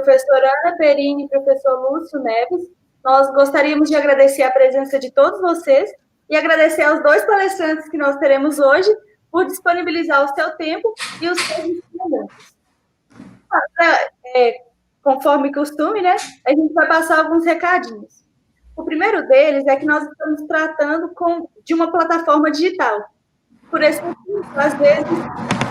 professora Ana Perini e professor Lúcio Neves. Nós gostaríamos de agradecer a presença de todos vocês e agradecer aos 2 palestrantes que nós teremos hoje por disponibilizar o seu tempo e os seus ensinamentos. Conforme costume, né, a gente vai passar alguns recadinhos. O primeiro deles é que nós estamos tratando de uma plataforma digital. Por esse motivo, às vezes,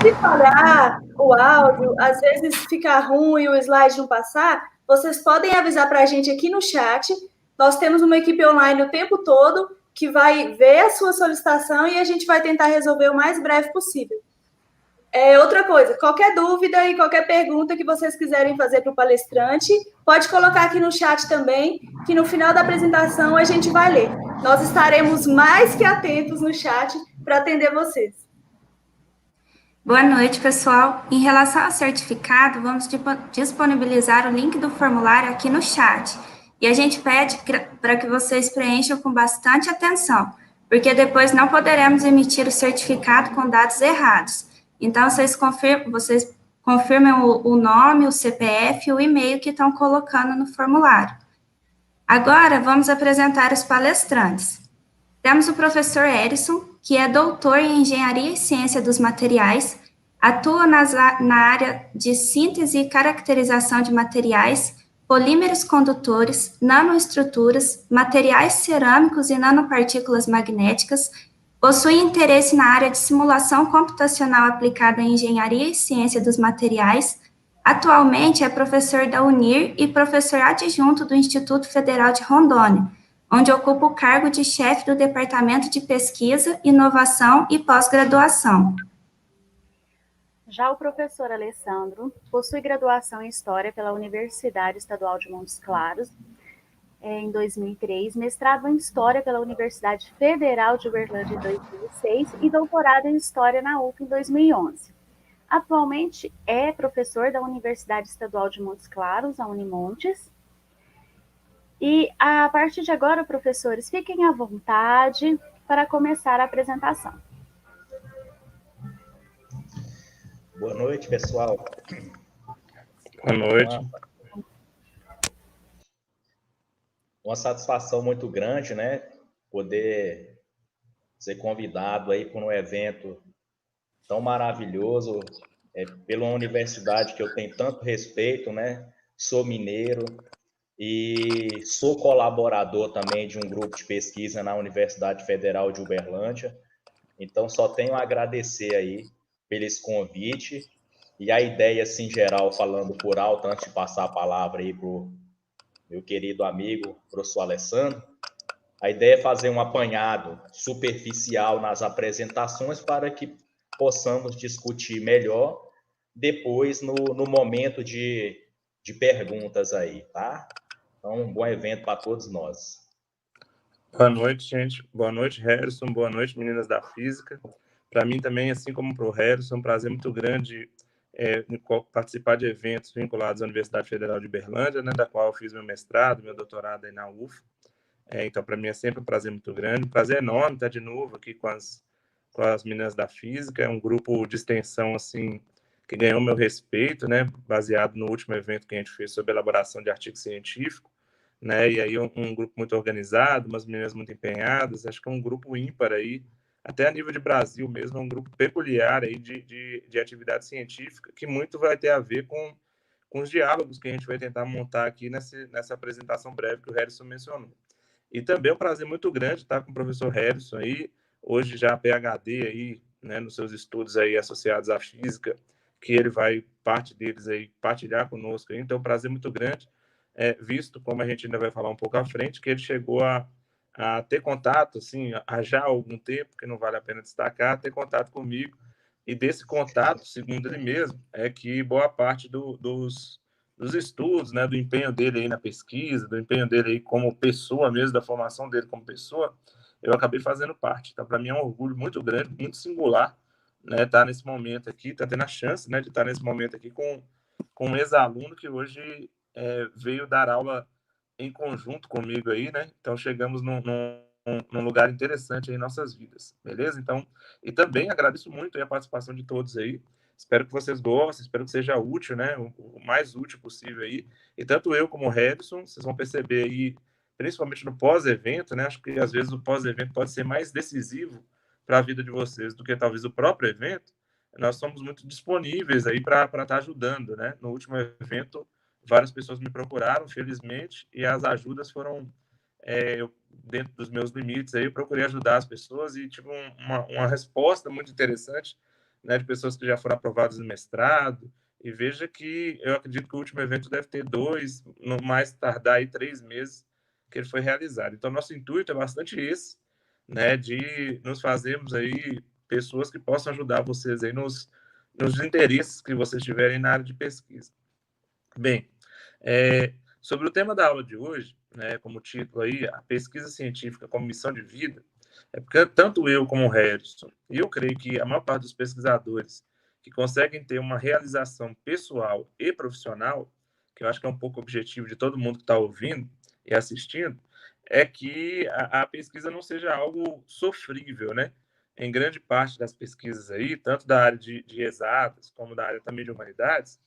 se falhar o áudio, às vezes ficar ruim o slide não passar, vocês podem avisar para a gente aqui no chat. Nós temos uma equipe online o tempo todo que vai ver a sua solicitação e a gente vai tentar resolver o mais breve possível. Outra coisa, qualquer dúvida e qualquer pergunta que vocês quiserem fazer para o palestrante, pode colocar aqui no chat também, que no final da apresentação a gente vai ler. Nós estaremos mais que atentos no chat para atender vocês. Boa noite, pessoal. Em relação ao certificado, vamos disponibilizar o link do formulário aqui no chat. E a gente pede para que vocês preencham com bastante atenção, porque depois não poderemos emitir o certificado com dados errados. Então, vocês confirmem o nome, o CPF e o e-mail que estão colocando no formulário. Agora, vamos apresentar os palestrantes. Temos o professor Erison, que é doutor em Engenharia e Ciência dos Materiais, atua na área de síntese e caracterização de materiais, polímeros condutores, nanoestruturas, materiais cerâmicos e nanopartículas magnéticas, possui interesse na área de simulação computacional aplicada em Engenharia e Ciência dos Materiais. Atualmente é professor da UNIR e professor adjunto do Instituto Federal de Rondônia, onde ocupa o cargo de chefe do Departamento de Pesquisa, Inovação e Pós-Graduação. Já o professor Alessandro possui graduação em História pela Universidade Estadual de Montes Claros, em 2003, mestrado em História pela Universidade Federal de Uberlândia em 2006 e doutorado em História na UF em 2011. Atualmente é professor da Universidade Estadual de Montes Claros, a Unimontes. E a partir de agora, professores, fiquem à vontade para começar a apresentação. Boa noite, pessoal. Boa noite. Uma satisfação muito grande, né? Poder ser convidado aí para um evento tão maravilhoso, pela universidade que eu tenho tanto respeito, né? Sou mineiro e sou colaborador também de um grupo de pesquisa na Universidade Federal de Uberlândia. Então, só tenho a agradecer aí pelo esse convite e a ideia, assim, geral, falando por alto, antes de passar a palavra aí para o meu querido amigo, professor Alessandro. A ideia é fazer um apanhado superficial nas apresentações para que possamos discutir melhor depois no momento de perguntas aí, tá? Então, um bom evento para todos nós. Boa noite, gente. Boa noite, Harrison. Boa noite, meninas da Física. Para mim também, assim como para o Harrison, é um prazer muito grande participar de eventos vinculados à Universidade Federal de Uberlândia, né, da qual eu fiz meu mestrado, meu doutorado aí na UF. Então, para mim é sempre um prazer muito grande. Um prazer enorme estar de novo aqui com as meninas da Física. É um grupo de extensão, assim, que ganhou meu respeito, né, baseado no último evento que a gente fez sobre elaboração de artigo científico, né, e aí um grupo muito organizado, umas meninas muito empenhadas. Acho que é um grupo ímpar aí, até a nível de Brasil mesmo, é um grupo peculiar aí de atividade científica, que muito vai ter a ver com os diálogos que a gente vai tentar montar aqui nessa apresentação breve que o Harrison mencionou. E também é um prazer muito grande estar com o professor Harrison aí, hoje já PhD aí, né, nos seus estudos aí associados à física, que ele vai, parte deles aí, partilhar conosco aí. Então, é um prazer muito grande, visto, como a gente ainda vai falar um pouco à frente, que ele chegou a ter contato, assim, há já algum tempo, que não vale a pena destacar, ter contato comigo. E desse contato, segundo ele mesmo, é que boa parte dos estudos, né, do empenho dele aí na pesquisa, do empenho dele aí como pessoa mesmo, da formação dele como pessoa, eu acabei fazendo parte. Então, para mim é um orgulho muito grande, muito singular, né, estar nesse momento aqui, estar tendo a chance, né, de estar nesse momento aqui com um ex-aluno que hoje veio dar aula em conjunto comigo aí, né? Então, chegamos num lugar interessante aí em nossas vidas, beleza? Então, e também agradeço muito aí a participação de todos aí. Espero que vocês gostem, espero que seja útil, né? O mais útil possível aí. E tanto eu como o Harrison, vocês vão perceber aí, principalmente no pós-evento, né? Acho que às vezes o pós-evento pode ser mais decisivo para a vida de vocês do que talvez o próprio evento. Nós somos muito disponíveis aí para estar ajudando, né? No último evento, várias pessoas me procuraram, felizmente, e as ajudas foram dentro dos meus limites. Aí eu procurei ajudar as pessoas e tive uma resposta muito interessante, né, de pessoas que já foram aprovadas no mestrado. E veja que eu acredito que o último evento deve ter 2, no mais tardar aí 3 meses que ele foi realizado. Então, nosso intuito é bastante esse, né, de nos fazermos aí pessoas que possam ajudar vocês aí nos interesses que vocês tiverem na área de pesquisa. Bem, sobre o tema da aula de hoje, né, como título aí, a pesquisa científica como missão de vida, é porque tanto eu como o Harrison, e eu creio que a maior parte dos pesquisadores que conseguem ter uma realização pessoal e profissional, que eu acho que é um pouco o objetivo de todo mundo que está ouvindo e assistindo, é que a pesquisa não seja algo sofrível, né? Em grande parte das pesquisas aí, tanto da área de exatas como da área também de humanidades,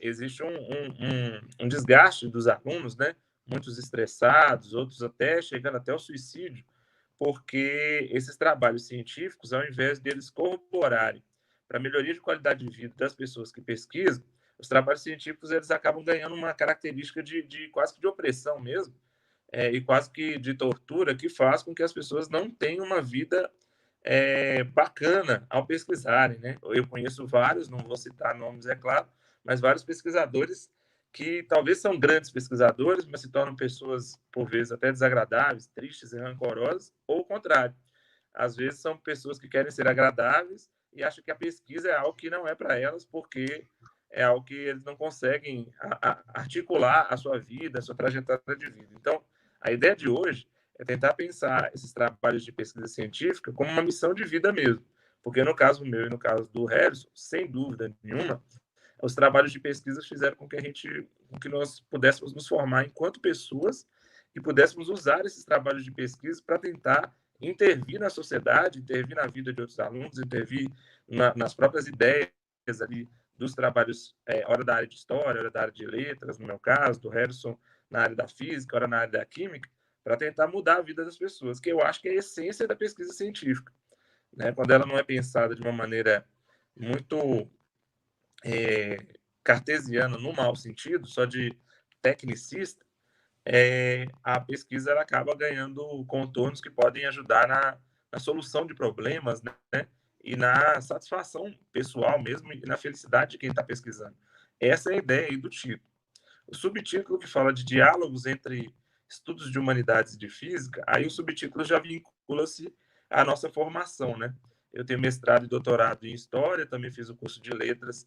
existe um desgaste dos alunos, né? Muitos estressados, outros até chegando até o suicídio, porque esses trabalhos científicos, ao invés deles corroborarem para a melhoria de qualidade de vida das pessoas que pesquisam, os trabalhos científicos eles acabam ganhando uma característica de quase que de opressão mesmo, e quase que de tortura, que faz com que as pessoas não tenham uma vida bacana ao pesquisarem, né? Eu conheço vários, não vou citar nomes, é claro, mas vários pesquisadores que talvez são grandes pesquisadores, mas se tornam pessoas, por vezes, até desagradáveis, tristes e rancorosas, ou o contrário. Às vezes são pessoas que querem ser agradáveis e acham que a pesquisa é algo que não é para elas, porque é algo que eles não conseguem articular a sua vida, a sua trajetória de vida. Então, a ideia de hoje é tentar pensar esses trabalhos de pesquisa científica como uma missão de vida mesmo. Porque no caso meu e no caso do Harrison, sem dúvida nenhuma, os trabalhos de pesquisa fizeram com que nós pudéssemos nos formar enquanto pessoas e pudéssemos usar esses trabalhos de pesquisa para tentar intervir na sociedade, intervir na vida de outros alunos, intervir nas próprias ideias ali dos trabalhos, ora da área de história, ora da área de letras, no meu caso, do Harrison na área da física, ora na área da química, para tentar mudar a vida das pessoas, que eu acho que é a essência da pesquisa científica, né? Quando ela não é pensada de uma maneira muito cartesiana, no mau sentido, só de tecnicista, a pesquisa ela acaba ganhando contornos que podem ajudar na solução de problemas, né? E na satisfação pessoal mesmo e na felicidade de quem está pesquisando. Essa é a ideia aí do título. O subtítulo que fala de diálogos entre estudos de humanidades e de física, aí o subtítulo já vincula-se à nossa formação, né? Eu tenho mestrado e doutorado em História, também fiz o curso de Letras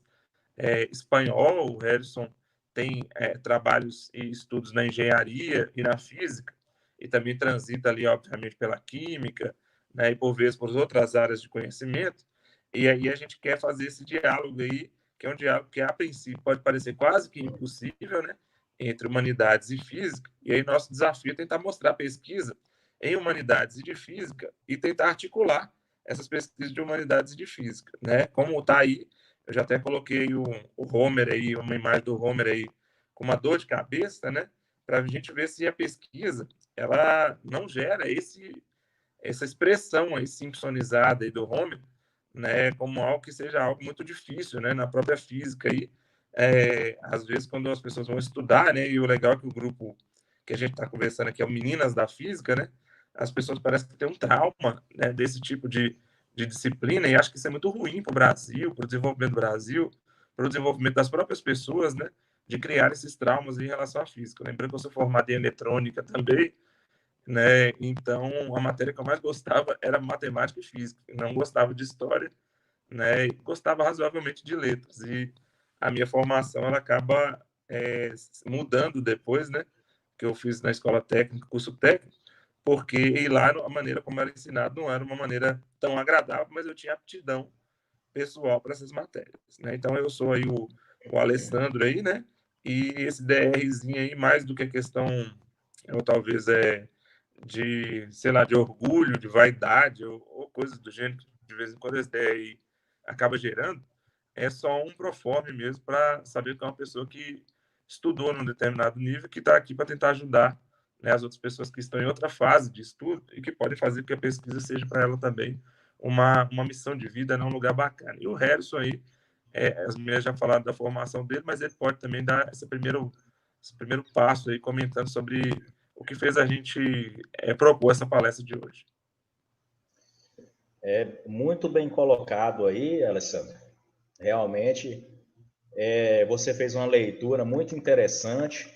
espanhol, o Harrison tem trabalhos e estudos na engenharia e na física, e também transita ali, obviamente, pela química, né, e por vezes por outras áreas de conhecimento, e aí a gente quer fazer esse diálogo aí, que é um diálogo que, a princípio, pode parecer quase que impossível, né, entre humanidades e física, e aí nosso desafio é tentar mostrar a pesquisa em humanidades e de física e tentar articular essas pesquisas de humanidades e de física, né, como está aí. Eu já até coloquei o Homer aí, uma imagem do Homer aí, com uma dor de cabeça, né? Para a gente ver se a pesquisa ela não gera essa expressão aí simpsonizada aí do Homer, né? Como algo que seja algo muito difícil, né? Na própria física aí, às vezes quando as pessoas vão estudar, né? E o legal é que o grupo que a gente está conversando aqui é o Meninas da Física, né? As pessoas parecem que têm um trauma, né? Desse tipo de disciplina, e acho que isso é muito ruim para o Brasil, para o desenvolvimento do Brasil, para o desenvolvimento das próprias pessoas, né, de criar esses traumas em relação à física. Lembrando que eu sou formado em eletrônica também, né, então a matéria que eu mais gostava era matemática e física, não gostava de história, né, e gostava razoavelmente de letras, e a minha formação ela acaba mudando depois, né, que eu fiz na escola técnica, curso técnico, porque e lá a maneira como era ensinado não era uma maneira tão agradável, mas eu tinha aptidão pessoal para essas matérias, né? Então eu sou aí o Alessandro aí, né? E esse DRzinho aí, mais do que a questão, ou talvez de, sei lá, de orgulho, de vaidade, ou coisas do gênero, que de vez em quando esse DR aí acaba gerando, é só um proforme mesmo para saber que é uma pessoa que estudou num determinado nível, que está aqui para tentar ajudar, né, as outras pessoas que estão em outra fase de estudo e que podem fazer com que a pesquisa seja para ela também uma missão de vida, num lugar bacana. E o Harrison aí, as meninas já falaram da formação dele, mas ele pode também dar esse primeiro passo aí, comentando sobre o que fez a gente propor essa palestra de hoje. Muito bem colocado aí, Alessandro. Realmente, você fez uma leitura muito interessante.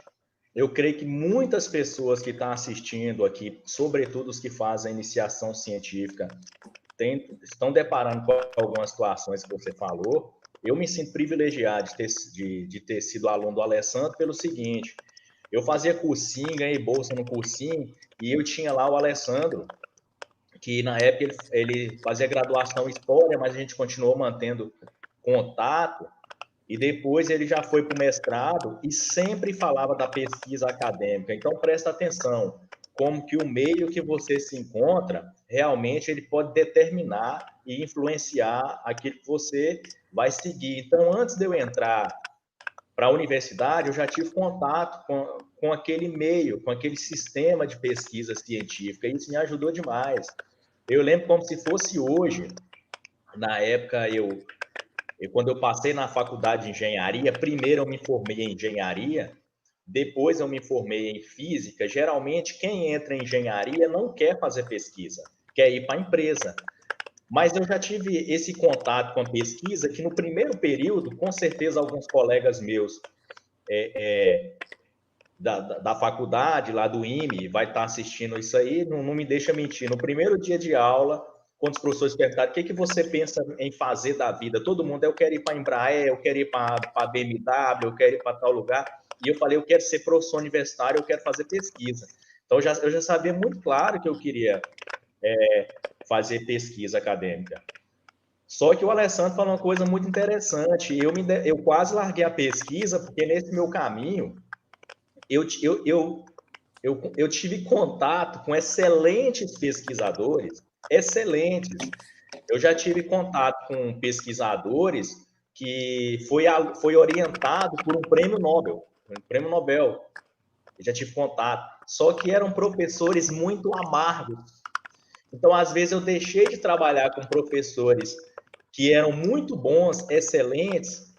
Eu creio que muitas pessoas que estão assistindo aqui, sobretudo os que fazem a iniciação científica, estão deparando com algumas situações que você falou. Eu me sinto privilegiado de ter sido aluno do Alessandro pelo seguinte: eu fazia cursinho, ganhei bolsa no cursinho, e eu tinha lá o Alessandro, que na época ele fazia graduação em História, mas a gente continuou mantendo contato, e depois ele já foi para o mestrado e sempre falava da pesquisa acadêmica. Então, presta atenção, como que o meio que você se encontra, realmente ele pode determinar e influenciar aquilo que você vai seguir. Então, antes de eu entrar para a universidade, eu já tive contato com aquele meio, com aquele sistema de pesquisa científica, e isso me ajudou demais. Eu lembro como se fosse hoje. Na época, quando eu passei na faculdade de engenharia, primeiro eu me formei em engenharia, depois eu me formei em física. Geralmente, quem entra em engenharia não quer fazer pesquisa, quer ir para a empresa. Mas eu já tive esse contato com a pesquisa, que no primeiro período, com certeza, alguns colegas meus da faculdade, lá do IME, vai estar assistindo isso aí, não me deixa mentir. No primeiro dia de aula, quando os professores perguntaram o que você pensa em fazer da vida, todo mundo, eu quero ir para a Embraer, eu quero ir para a BMW, eu quero ir para tal lugar. E eu falei, eu quero ser professor universitário, eu quero fazer pesquisa. Então, eu já sabia muito claro que eu queria fazer pesquisa acadêmica. Só que o Alessandro falou uma coisa muito interessante. Eu quase larguei a pesquisa, porque nesse meu caminho, eu tive contato com excelentes pesquisadores, excelentes. Eu já tive contato com pesquisadores que foi orientado por um prêmio Nobel. Eu já tive contato. Só que eram professores muito amargos. Então, às vezes, eu deixei de trabalhar com professores que eram muito bons, excelentes,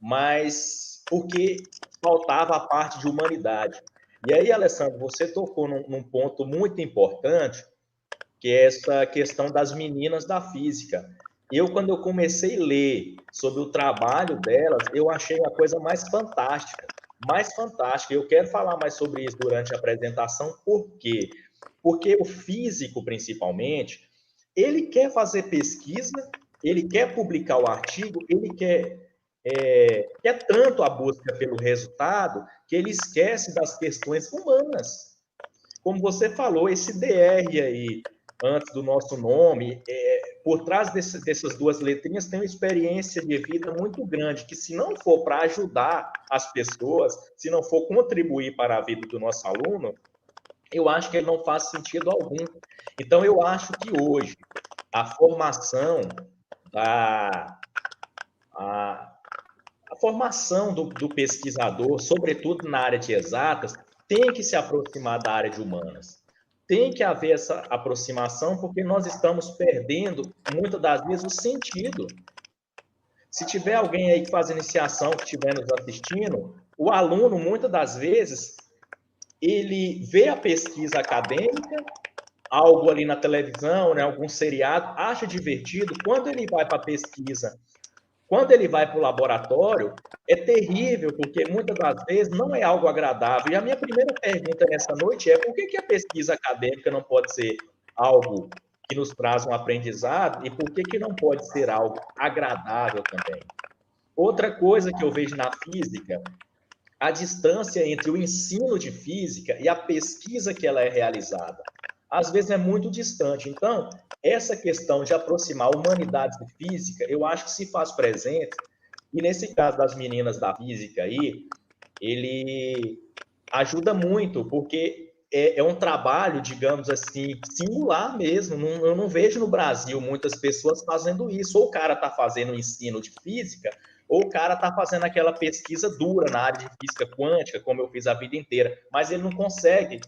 mas porque faltava a parte de humanidade. E aí, Alessandro, você tocou num ponto muito importante, que é essa questão das meninas da física. Quando eu comecei a ler sobre o trabalho delas, eu achei a coisa mais fantástica. Eu quero falar mais sobre isso durante a apresentação. Por quê? Porque o físico, principalmente, ele quer fazer pesquisa, ele quer publicar o artigo, ele quer tanto a busca pelo resultado que ele esquece das questões humanas. Como você falou, esse DR aí, antes do nosso nome, por trás dessas duas letrinhas tem uma experiência de vida muito grande, que se não for para ajudar as pessoas, se não for contribuir para a vida do nosso aluno, eu acho que ele não faz sentido algum. Então, eu acho que hoje a formação do pesquisador, sobretudo na área de exatas, tem que se aproximar da área de humanas. Tem que haver essa aproximação, porque nós estamos perdendo, muitas das vezes, o sentido. Se tiver alguém aí que faz iniciação, que estiver nos assistindo, o aluno, muitas das vezes, ele vê a pesquisa acadêmica, algo ali na televisão, né, algum seriado, acha divertido. Quando ele vai para a pesquisa, quando ele vai para o laboratório, é terrível, porque muitas das vezes não é algo agradável. E a minha primeira pergunta nessa noite é: por que a pesquisa acadêmica não pode ser algo que nos traz um aprendizado e por que não pode ser algo agradável também? Outra coisa que eu vejo na física, a distância entre o ensino de física e a pesquisa que ela é realizada. Às vezes é muito distante. Então, essa questão de aproximar humanidades e física, eu acho que se faz presente, e nesse caso das meninas da física aí, ele ajuda muito, porque é um trabalho, digamos assim, singular mesmo. Eu não vejo no Brasil muitas pessoas fazendo isso. Ou o cara está fazendo ensino de física, ou o cara está fazendo aquela pesquisa dura na área de física quântica, como eu fiz a vida inteira, mas ele não consegue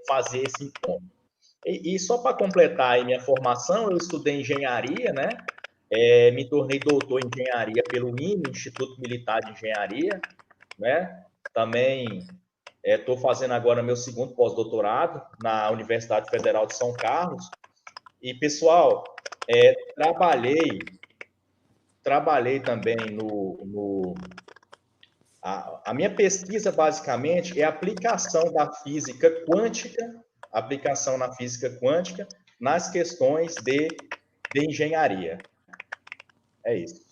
fazer esse encontro. E só para completar aí minha formação, eu estudei engenharia, né? Me tornei doutor em engenharia pelo IME, Instituto Militar de Engenharia, né? Também estou fazendo agora meu segundo pós-doutorado na Universidade Federal de São Carlos. E, pessoal, trabalhei também a minha pesquisa, basicamente, é a aplicação da física quântica, aplicação na física quântica, nas questões de engenharia. É isso.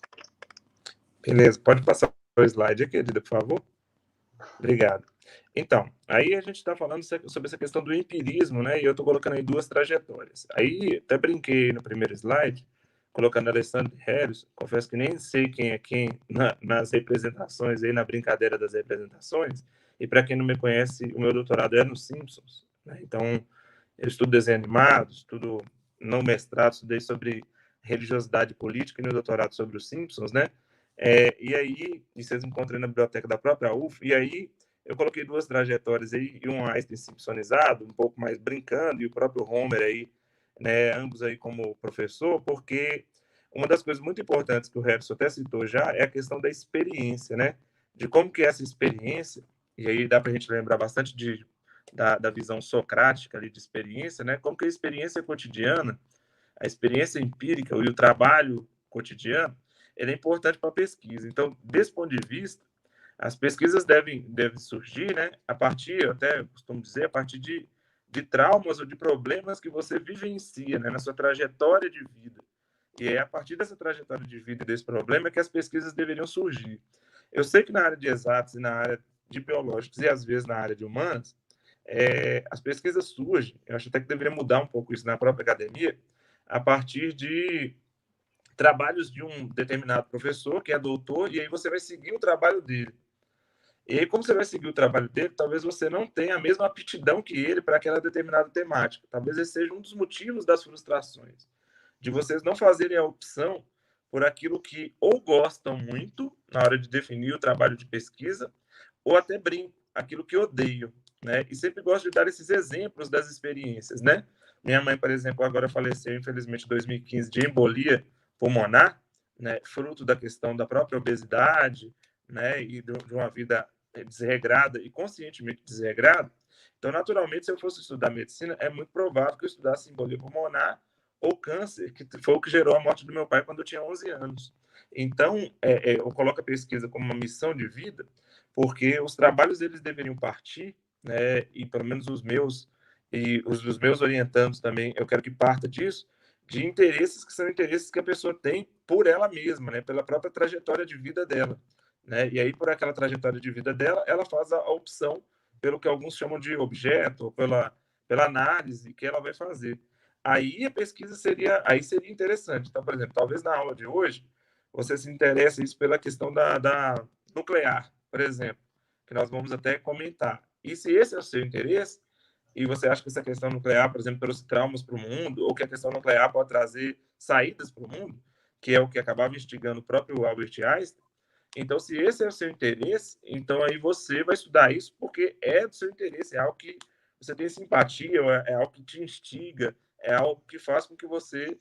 Beleza, pode passar o slide, querida, por favor? Obrigado. Então, aí a gente está falando sobre essa questão do empirismo, né? E eu estou colocando aí 2 trajetórias. Aí, até brinquei no primeiro slide, colocando Alessandro Harris, confesso que nem sei quem é quem nas representações, aí na brincadeira das representações, e para quem não me conhece, o meu doutorado é nos Simpsons, né? Então, eu estudo desenho animado, estudo no mestrado, estudei sobre religiosidade política e no doutorado sobre os Simpsons, né? E aí, vocês encontram na biblioteca da própria UF, e aí eu coloquei 2 trajetórias aí, e um Einstein simpsonizado, um pouco mais brincando, e o próprio Homer aí, né, ambos aí como professor, porque uma das coisas muito importantes que o Harrison até citou já é a questão da experiência, né? De como que é essa experiência, e aí dá para a gente lembrar bastante da visão socrática ali de experiência, né? Como que a experiência cotidiana, a experiência empírica e o trabalho cotidiano, ele é importante para a pesquisa. Então, desse ponto de vista, as pesquisas devem surgir, né, a partir, eu até costumo dizer, a partir de traumas ou de problemas que você vivencia, né, na sua trajetória de vida. E é a partir dessa trajetória de vida e desse problema que as pesquisas deveriam surgir. Eu sei que na área de exatos e na área de biológicos e às vezes na área de humanas, as pesquisas surgem, eu acho até que deveria mudar um pouco isso na própria academia, a partir de trabalhos de um determinado professor, que é doutor, e aí você vai seguir o trabalho dele. E aí, como você vai seguir o trabalho dele, talvez você não tenha a mesma aptidão que ele para aquela determinada temática. Talvez esse seja um dos motivos das frustrações, de vocês não fazerem a opção por aquilo que ou gostam muito na hora de definir o trabalho de pesquisa, ou até brincam, aquilo que odeiam, né? E sempre gosto de dar esses exemplos das experiências, né? Minha mãe, por exemplo, agora faleceu, infelizmente, em 2015, de embolia pulmonar, né? Fruto da questão da própria obesidade, né? E de uma vida desregrada e conscientemente desregrada. Então, naturalmente, se eu fosse estudar medicina, é muito provável que eu estudasse embolia pulmonar ou câncer, que foi o que gerou a morte do meu pai quando eu tinha 11 anos. Então, eu coloco a pesquisa como uma missão de vida, porque os trabalhos eles deveriam partir, né, e pelo menos os meus e os dos meus orientandos também, eu quero que parta disso, de interesses que são interesses que a pessoa tem por ela mesma, né, pela própria trajetória de vida dela, né? E aí por aquela trajetória de vida dela, ela faz a opção pelo que alguns chamam de objeto, ou pela análise que ela vai fazer. Aí a pesquisa seria interessante. Então, por exemplo, talvez na aula de hoje você se interesse isso pela questão da nuclear, por exemplo, que nós vamos até comentar. E se esse é o seu interesse, e você acha que essa questão nuclear, por exemplo, pelos traumas para o mundo, ou que a questão nuclear pode trazer saídas para o mundo, que é o que acabava instigando o próprio Albert Einstein, então, se esse é o seu interesse, então aí você vai estudar isso porque é do seu interesse, é algo que você tem simpatia, é algo que te instiga, é algo que faz com que você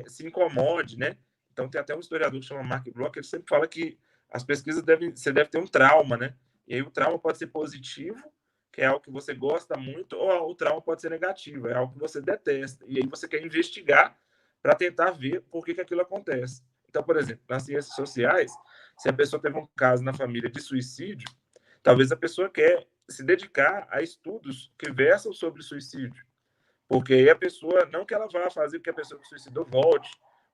se incomode, né? Então, tem até um historiador que chama Mark Bloch, ele sempre fala que as pesquisas você deve ter um trauma, né? E aí o trauma pode ser positivo, que é algo que você gosta muito, ou o trauma pode ser negativo, é algo que você detesta. E aí você quer investigar para tentar ver por que aquilo acontece. Então, por exemplo, nas ciências sociais, se a pessoa teve um caso na família de suicídio, talvez a pessoa quer se dedicar a estudos que versam sobre suicídio. Porque aí a pessoa, não que ela vá fazer que a pessoa que suicidou volte,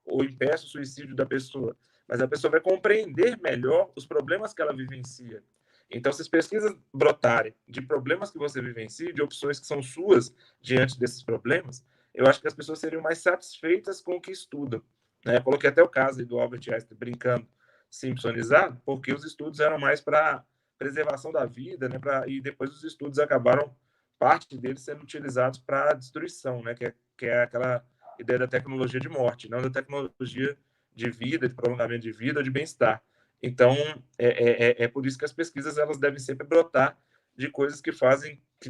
ou impeça o suicídio da pessoa, mas a pessoa vai compreender melhor os problemas que ela vivencia. Então, se as pesquisas brotarem de problemas que você vivencia, de opções que são suas diante desses problemas, eu acho que as pessoas seriam mais satisfeitas com o que estudam. Né? Eu coloquei até o caso do Albert Einstein brincando, simpsonizado, porque os estudos eram mais para preservação da vida, né? E depois os estudos acabaram parte deles sendo utilizados para destruição, né? Que é aquela ideia da tecnologia de morte, não da tecnologia de vida, de prolongamento de vida, de bem-estar. Então, é por isso que as pesquisas elas devem sempre brotar de coisas que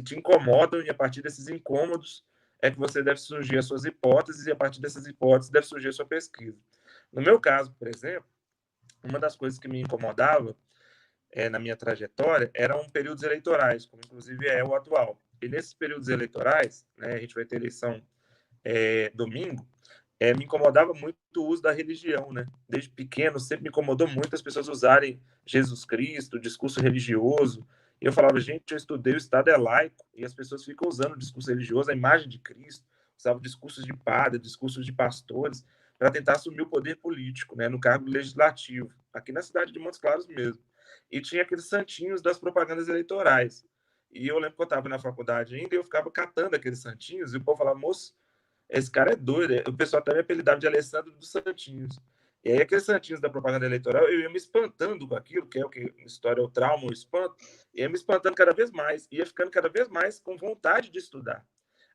te incomodam, e a partir desses incômodos é que você deve surgir as suas hipóteses, e a partir dessas hipóteses deve surgir a sua pesquisa. No meu caso, por exemplo, uma das coisas que me incomodava na minha trajetória eram períodos eleitorais, como inclusive é o atual. E nesses períodos eleitorais, né, a gente vai ter eleição domingo, me incomodava muito o uso da religião, né? Desde pequeno sempre me incomodou muito as pessoas usarem Jesus Cristo, discurso religioso. E eu falava, gente, eu estudei, o Estado é laico, e as pessoas ficam usando o discurso religioso, a imagem de Cristo, usavam discursos de padre, discursos de pastores, para tentar assumir o poder político, né, no cargo legislativo, aqui na cidade de Montes Claros mesmo. E tinha aqueles santinhos das propagandas eleitorais. E eu lembro que eu estava na faculdade ainda, e eu ficava catando aqueles santinhos, e o povo falava, moço, esse cara é doido. O pessoal até me apelidava de Alessandro dos Santinhos. E aí, aqueles santinhos da propaganda eleitoral, eu ia me espantando com aquilo, que é o que a história é o trauma, o espanto, ia me espantando cada vez mais, ia ficando cada vez mais com vontade de estudar.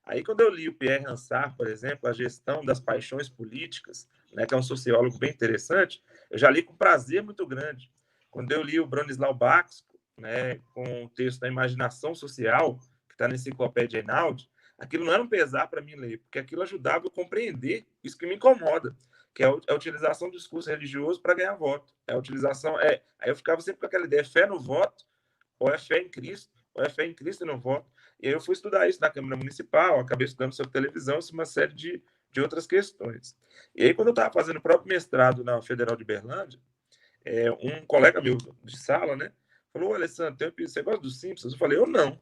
Aí, quando eu li o Pierre Ronsard, por exemplo, A Gestão das Paixões Políticas, né, que é um sociólogo bem interessante, eu já li com prazer muito grande. Quando eu li o Bronislau Baxo, né, com o texto da Imaginação Social, que está na Enciclopédia Einaudi, aquilo não era um pesar para mim ler, porque aquilo ajudava eu a compreender isso que me incomoda, que é a utilização do discurso religioso para ganhar voto. É a utilização, aí eu ficava sempre com aquela ideia, fé no voto, ou é fé em Cristo, ou é fé em Cristo e no voto. E aí eu fui estudar isso na Câmara Municipal, acabei estudando sobre televisão, uma série de outras questões. E aí, quando eu estava fazendo o próprio mestrado na Federal de Berlândia, um colega meu de sala, né, falou, Alessandro, você gosta dos Simpsons? Eu falei, eu não.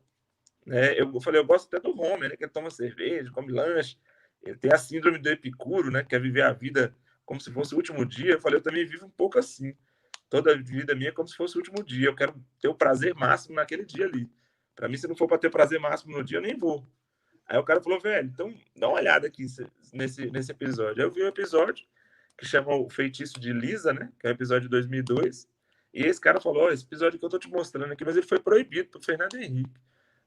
Eu falei, eu gosto até do Homer, né, que ele toma cerveja, come lanche, ele tem a síndrome do Epicuro, né, que quer viver a vida como se fosse o último dia. Eu falei, eu também vivo um pouco assim. Toda a vida minha é como se fosse o último dia. Eu quero ter o prazer máximo naquele dia ali. Para mim, se não for para ter prazer máximo no dia, eu nem vou. Aí o cara falou, velho, então dá uma olhada aqui nesse episódio. Aí eu vi um episódio que chama O Feitiço de Lisa, né, que é um episódio de 2002. E esse cara falou, esse episódio que eu tô te mostrando aqui, mas ele foi proibido por Fernando Henrique.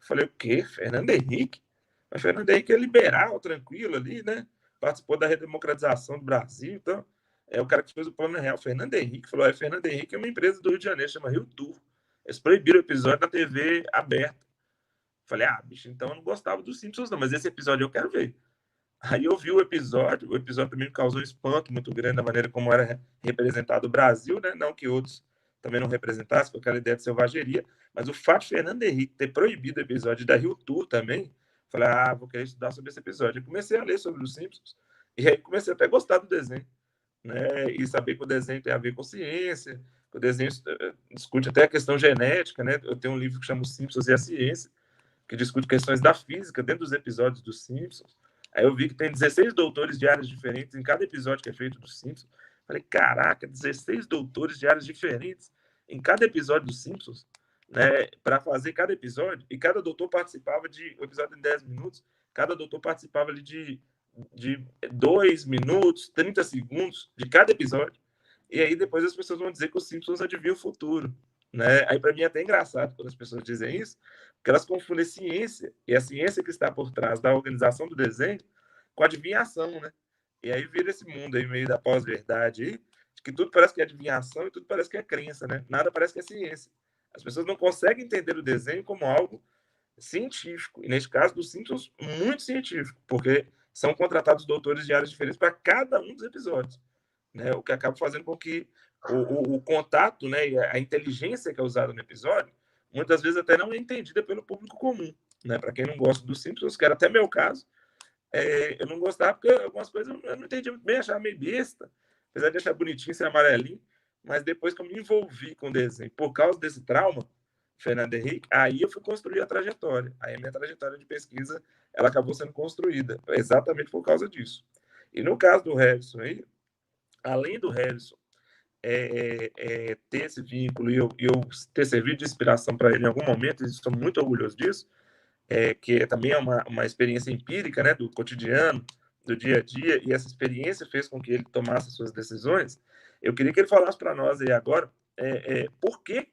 Eu falei, o quê? Fernando Henrique? Mas Fernando Henrique é liberal, tranquilo ali, né? Participou da redemocratização do Brasil. Então, é o cara que fez o Plano Real. Fernando Henrique falou, Fernando Henrique é uma empresa do Rio de Janeiro, chama Rio Tour. Eles proibiram o episódio na TV aberta. Falei, bicho, então eu não gostava dos Simpsons, não, mas esse episódio eu quero ver. Aí eu vi o episódio também me causou um espanto muito grande da maneira como era representado o Brasil, né? Não que outros também não representassem com aquela ideia de selvageria, mas o fato de Fernando Henrique ter proibido o episódio da Rio Tour também, falei, vou querer estudar sobre esse episódio. Eu comecei a ler sobre os Simpsons, e aí comecei até a gostar do desenho, né? E saber que o desenho tem a ver com ciência, que o desenho discute até a questão genética, né? Eu tenho um livro que chama Os Simpsons e a Ciência, que discute questões da física dentro dos episódios dos Simpsons. Aí eu vi que tem 16 doutores de áreas diferentes em cada episódio que é feito dos Simpsons. Falei, caraca, 16 doutores de áreas diferentes em cada episódio dos Simpsons, né, para fazer cada episódio. E cada doutor participava o episódio em 10 minutos, cada doutor participava ali de 2 minutos, 30 segundos de cada episódio. E aí depois as pessoas vão dizer que os Simpsons adivinham o futuro. Né? Aí para mim é até engraçado quando as pessoas dizem isso, porque elas confundem ciência, e a ciência que está por trás da organização do desenho, com adivinhação, né? E aí vira esse mundo aí meio da pós-verdade aí, que tudo parece que é adivinhação e tudo parece que é crença, né? Nada parece que é ciência. As pessoas não conseguem entender o desenho como algo científico, e neste caso dos Simpsons, muito científico, porque são contratados doutores de áreas diferentes para cada um dos episódios, né? O que acaba fazendo com que o contato, né, e a inteligência que é usada no episódio, muitas vezes até não é entendida pelo público comum, né? Para quem não gosta dos Simpsons, que era até meu caso, eu não gostava porque algumas coisas eu não entendia muito bem, achava meio besta, apesar de achar bonitinho ser amarelinho, mas depois que eu me envolvi com o desenho, por causa desse trauma, Fernando Henrique, aí eu fui construir a trajetória. Aí a minha trajetória de pesquisa, ela acabou sendo construída exatamente por causa disso. E no caso do Harrison aí, além do Harrison ter esse vínculo e eu ter servido de inspiração para ele em algum momento, e estou muito orgulhoso disso, que também é uma experiência empírica, né, do cotidiano, do dia a dia, e essa experiência fez com que ele tomasse suas decisões. Eu queria que ele falasse para nós aí agora por que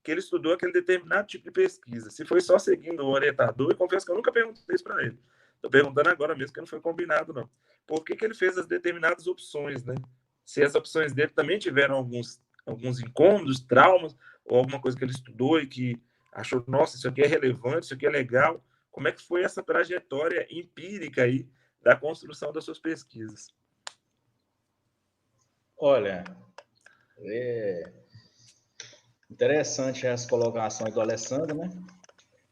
que ele estudou aquele determinado tipo de pesquisa. Se foi só seguindo o orientador, e confesso que eu nunca perguntei isso para ele. Estou perguntando agora mesmo, que não foi combinado, não. Por que ele fez as determinadas opções, né? Se as opções dele também tiveram alguns incômodos, traumas, ou alguma coisa que ele estudou e que achou, nossa, isso aqui é relevante, isso aqui é legal. Como é que foi essa trajetória empírica aí da construção das suas pesquisas? Olha, interessante as colocações do Alessandro, né?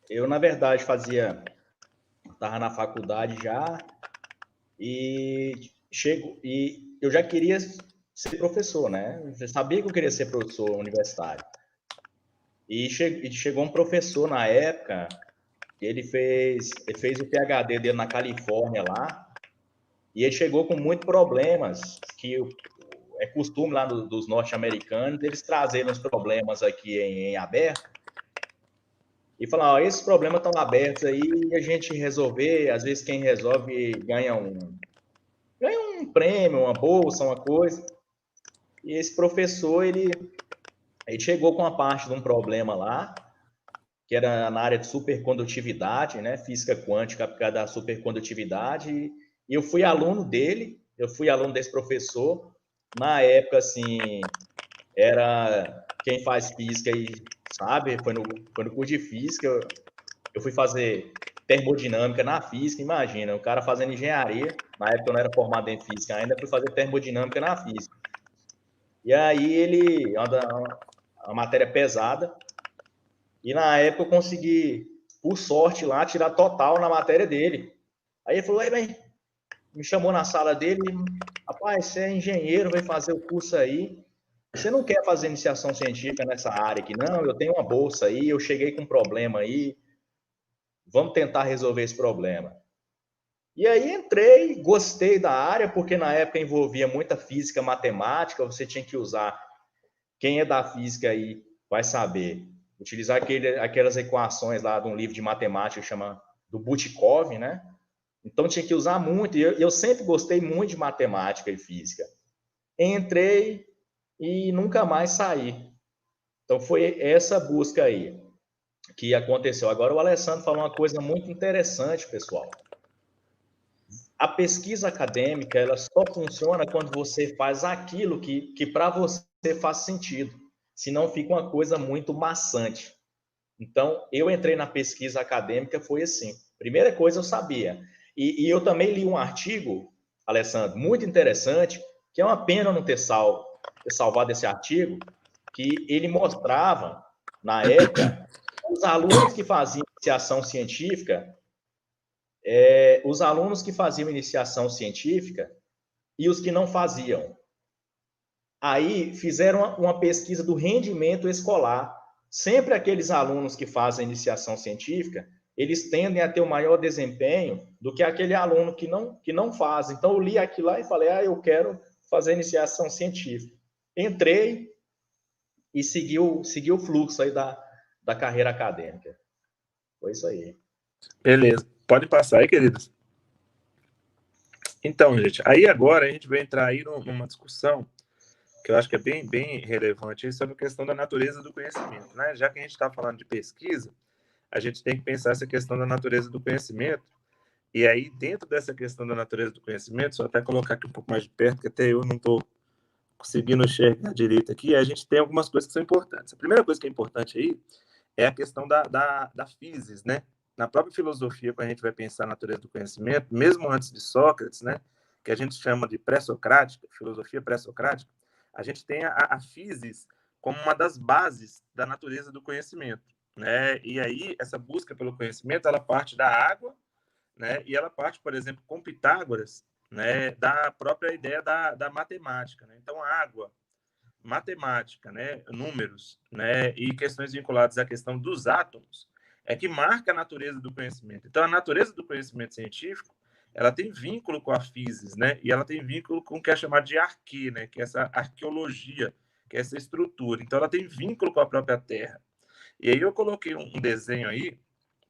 Eu, na verdade, estava na faculdade já e eu já queria ser professor, né? Eu sabia que eu queria ser professor universitário. E chegou um professor na época, ele fez o PhD dele na Califórnia lá, e ele chegou com muitos problemas, que é costume lá dos norte-americanos, eles trazerem os problemas aqui em aberto, e falar, ó, esses problemas estão abertos aí, e a gente resolver, às vezes quem resolve ganha um prêmio, uma bolsa, uma coisa. E esse professor, ele chegou com a parte de um problema lá, que era na área de supercondutividade, né? Física quântica aplicada à supercondutividade. E eu fui aluno dele, eu fui aluno desse professor. Na época, assim, era quem faz física aí, sabe? Foi no curso de física. Eu fui fazer termodinâmica na física, imagina, o cara fazendo engenharia. Na época eu não era formado em física ainda, fui fazer termodinâmica na física. E aí ele anda uma matéria pesada. E na época eu consegui, por sorte lá, tirar total na matéria dele. Aí ele falou, bem, me chamou na sala dele, rapaz, você é engenheiro, vai fazer o curso aí, você não quer fazer iniciação científica nessa área aqui? Não, eu tenho uma bolsa aí, eu cheguei com um problema aí, vamos tentar resolver esse problema. E aí entrei, gostei da área, porque na época envolvia muita física, matemática, você tinha que usar, quem é da física aí vai saber, utilizar aquelas equações lá de um livro de matemática que chama do Butikov, né? Então tinha que usar muito, e eu sempre gostei muito de matemática e física. Entrei e nunca mais saí. Então foi essa busca aí que aconteceu. Agora o Alessandro falou uma coisa muito interessante, pessoal. A pesquisa acadêmica, ela só funciona quando você faz aquilo que para você faz sentido. Senão fica uma coisa muito maçante. Então, eu entrei na pesquisa acadêmica, foi assim. Primeira coisa eu sabia. E eu também li um artigo, Alessandro, muito interessante, que é uma pena não ter salvado esse artigo, que ele mostrava, na época, os alunos que faziam iniciação científica, e os que não faziam. Aí fizeram uma pesquisa do rendimento escolar. Sempre aqueles alunos que fazem iniciação científica, eles tendem a ter um maior desempenho do que aquele aluno que não faz. Então, eu li aquilo lá e falei, eu quero fazer iniciação científica. Entrei e segui o fluxo aí da carreira acadêmica. Foi isso aí. Beleza. Pode passar aí, queridos. Então, gente, aí agora a gente vai entrar aí numa discussão que eu acho que é bem, bem relevante sobre a questão da natureza do conhecimento, né? Já que a gente está falando de pesquisa, a gente tem que pensar essa questão da natureza do conhecimento. E aí, dentro dessa questão da natureza do conhecimento, só até colocar aqui um pouco mais de perto, que até eu não estou conseguindo enxergar direito aqui, a gente tem algumas coisas que são importantes. A primeira coisa que é importante aí é a questão da physis, né? Na própria filosofia, quando a gente vai pensar a natureza do conhecimento, mesmo antes de Sócrates, né? Que a gente chama de pré-socrática, filosofia pré-socrática, a gente tem a physis como uma das bases da natureza do conhecimento, né? E aí, essa busca pelo conhecimento, ela parte da água, né? E ela parte, por exemplo, com Pitágoras, né? Da própria ideia da matemática, né? Então, água, matemática, né? Números, né? E questões vinculadas à questão dos átomos é que marca a natureza do conhecimento. Então, a natureza do conhecimento científico, ela tem vínculo com a physis, né? E ela tem vínculo com o que é chamado de arquê, né? Que é essa arqueologia, que é essa estrutura. Então, ela tem vínculo com a própria Terra. E aí eu coloquei um desenho aí,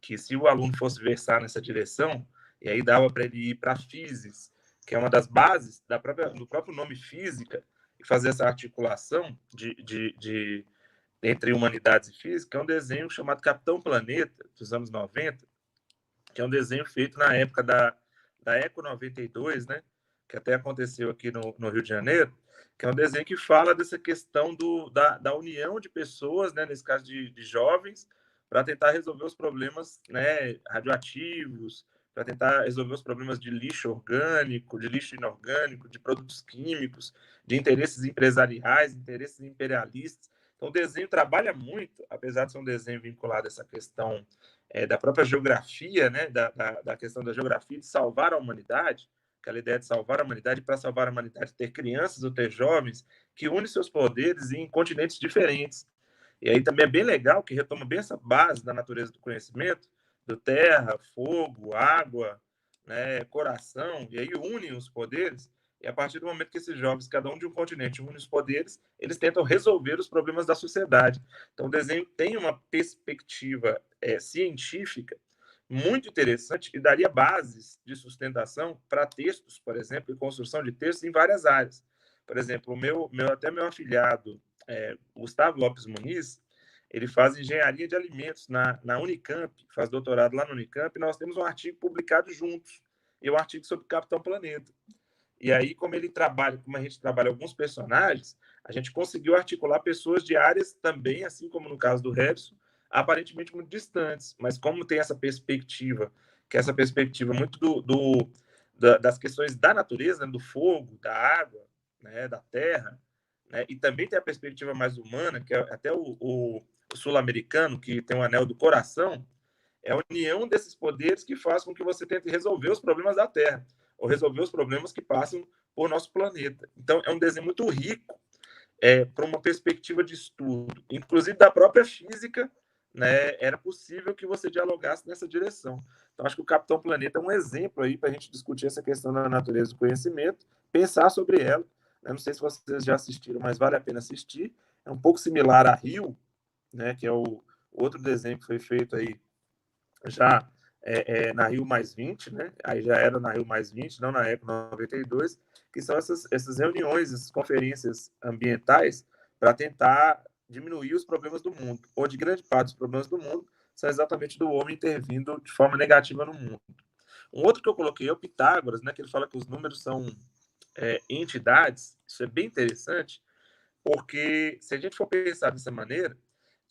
que se o aluno fosse versar nessa direção, e aí dava para ele ir para a physis, que é uma das bases do próprio nome física, e fazer essa articulação de entre humanidades e física, é um desenho chamado Capitão Planeta, dos anos 90, que é um desenho feito na época da Eco 92, né? Que até aconteceu aqui no Rio de Janeiro, que é um desenho que fala dessa questão da união de pessoas, né? Nesse caso de jovens, para tentar resolver os problemas, né, radioativos, para tentar resolver os problemas de lixo orgânico, de lixo inorgânico, de produtos químicos, de interesses empresariais, interesses imperialistas. Então, o desenho trabalha muito, apesar de ser um desenho vinculado a essa questão da própria geografia, né, da questão da geografia de salvar a humanidade, aquela ideia de salvar a humanidade, para salvar a humanidade, ter crianças ou ter jovens que unem seus poderes em continentes diferentes. E aí também é bem legal que retoma bem essa base da natureza do conhecimento, do terra, fogo, água, né, coração, e aí unem os poderes. E a partir do momento que esses jovens, cada um de um continente, unem os poderes, eles tentam resolver os problemas da sociedade. Então, o desenho tem uma perspectiva científica muito interessante e daria bases de sustentação para textos, por exemplo, e construção de textos em várias áreas. Por exemplo, até meu afilhado, Gustavo Lopes Muniz, ele faz engenharia de alimentos na Unicamp, faz doutorado lá na Unicamp, e nós temos um artigo publicado juntos, e um artigo sobre o Capitão Planeta. E aí, como a gente trabalha alguns personagens, a gente conseguiu articular pessoas de áreas também, assim como no caso do Robson, aparentemente muito distantes, mas como tem essa perspectiva, que é essa perspectiva muito das questões da natureza, né, do fogo, da água, né, da terra, né, e também tem a perspectiva mais humana, que é até o sul-americano, que tem o anel do coração, é a união desses poderes que faz com que você tente resolver os problemas da Terra, ou resolver os problemas que passam por nosso planeta. Então, é um desenho muito rico para uma perspectiva de estudo, inclusive da própria física, né, era possível que você dialogasse nessa direção. Então, acho que o Capitão Planeta é um exemplo aí para a gente discutir essa questão da natureza do conhecimento, pensar sobre ela. Eu não sei se vocês já assistiram, mas vale a pena assistir. É um pouco similar a Rio, né, que é o outro desenho que foi feito aí já na Rio Mais 20, né? Aí já era na Rio Mais 20, não na Eco 92, que são essas reuniões, essas conferências ambientais para tentar diminuir os problemas do mundo, ou de grande parte dos problemas do mundo são exatamente do homem intervindo de forma negativa no mundo. Um outro que eu coloquei é o Pitágoras, né? Que ele fala que os números são entidades. Isso é bem interessante, porque se a gente for pensar dessa maneira,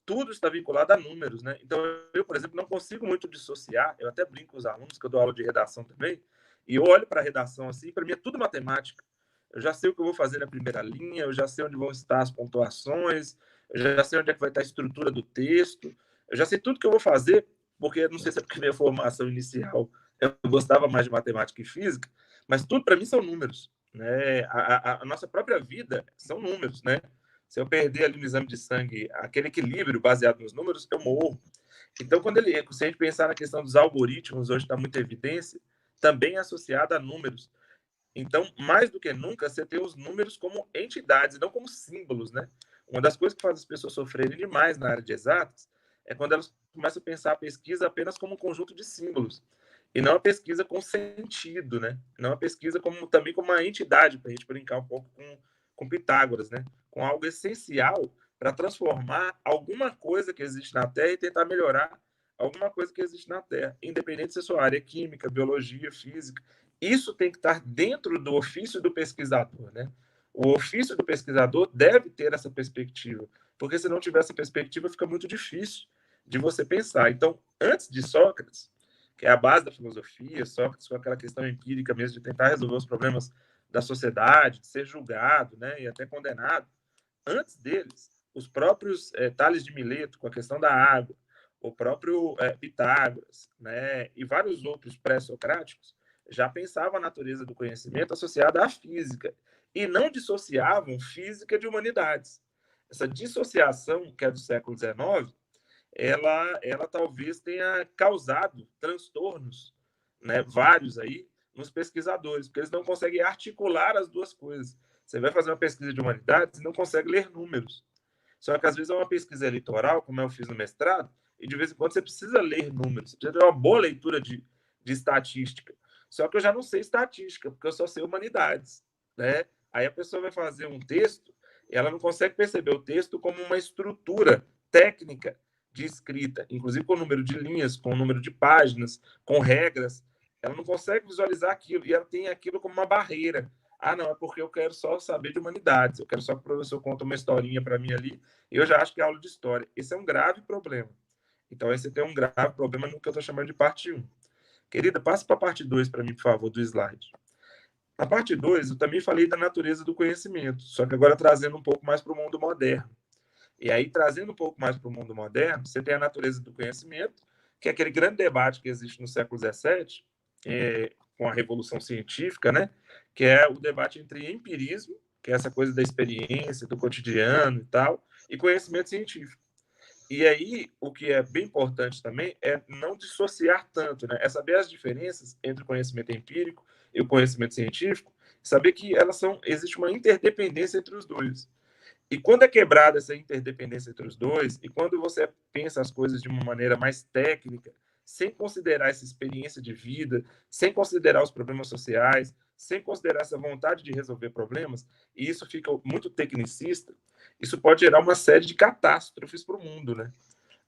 tudo está vinculado a números, né? Então, eu, por exemplo, não consigo muito dissociar, eu até brinco com os alunos, que eu dou aula de redação também, e eu olho para a redação assim, para mim é tudo matemática. Eu já sei o que eu vou fazer na primeira linha, eu já sei onde vão estar as pontuações, eu já sei onde é que vai estar a estrutura do texto, eu já sei tudo que eu vou fazer, porque não sei se é porque minha formação inicial eu gostava mais de matemática e física, mas tudo para mim são números, né? A nossa própria vida são números, né? Se eu perder ali no exame de sangue aquele equilíbrio baseado nos números, eu morro. Então, se a gente pensar na questão dos algoritmos, hoje está muita evidência, também é associada a números. Então, mais do que nunca, você tem os números como entidades, não como símbolos, né? Uma das coisas que faz as pessoas sofrerem demais na área de exatas é quando elas começam a pensar a pesquisa apenas como um conjunto de símbolos, e não a pesquisa com sentido, né? Não a pesquisa também como uma entidade, para a gente brincar um pouco com Pitágoras, né? Com algo essencial para transformar alguma coisa que existe na Terra e tentar melhorar alguma coisa que existe na Terra, independente se a sua área é química, biologia, física. Isso tem que estar dentro do ofício do pesquisador, né? O ofício do pesquisador deve ter essa perspectiva, porque se não tiver essa perspectiva, fica muito difícil de você pensar. Então, antes de Sócrates, que é a base da filosofia, Sócrates com aquela questão empírica mesmo de tentar resolver os problemas da sociedade, de ser julgado, né, e até condenado, antes deles, os próprios Tales de Mileto, com a questão da água, o próprio Pitágoras, né, e vários outros pré-socráticos, já pensavam a natureza do conhecimento associada à física, e não dissociavam física de humanidades. Essa dissociação, que é do século XIX, ela talvez tenha causado transtornos, né, vários aí, nos pesquisadores, porque eles não conseguem articular as duas coisas. Você vai fazer uma pesquisa de humanidades e não consegue ler números. Só que às vezes é uma pesquisa eleitoral, como eu fiz no mestrado, e de vez em quando você precisa ler números, você precisa ter uma boa leitura de estatística. Só que eu já não sei estatística, porque eu só sei humanidades, né? Aí a pessoa vai fazer um texto ela não consegue perceber o texto como uma estrutura técnica de escrita, inclusive com o número de linhas, com o número de páginas, com regras. Ela não consegue visualizar aquilo, e ela tem aquilo como uma barreira. Ah, não, é porque eu quero só saber de humanidades, eu quero só que o professor conte uma historinha para mim ali, e eu já acho que é aula de história. Esse é um grave problema. Então, esse tem um grave problema no que eu estou chamando de parte 1. Querida, passa para a parte 2 para mim, por favor, do slide. Na parte 2, eu também falei da natureza do conhecimento, só que agora trazendo um pouco mais para o mundo moderno. E aí, trazendo um pouco mais para o mundo moderno, você tem a natureza do conhecimento, que é aquele grande debate que existe no século XVII, com a Revolução Científica, né? Que é o debate entre empirismo, que é essa coisa da experiência, do cotidiano e tal, e conhecimento científico. E aí, o que é bem importante também é não dissociar tanto, né? É saber as diferenças entre o conhecimento empírico e o conhecimento científico, saber que existe uma interdependência entre os dois. E quando é quebrada essa interdependência entre os dois, e quando você pensa as coisas de uma maneira mais técnica, sem considerar essa experiência de vida, sem considerar os problemas sociais, sem considerar essa vontade de resolver problemas, e isso fica muito tecnicista, isso pode gerar uma série de catástrofes para o mundo, né?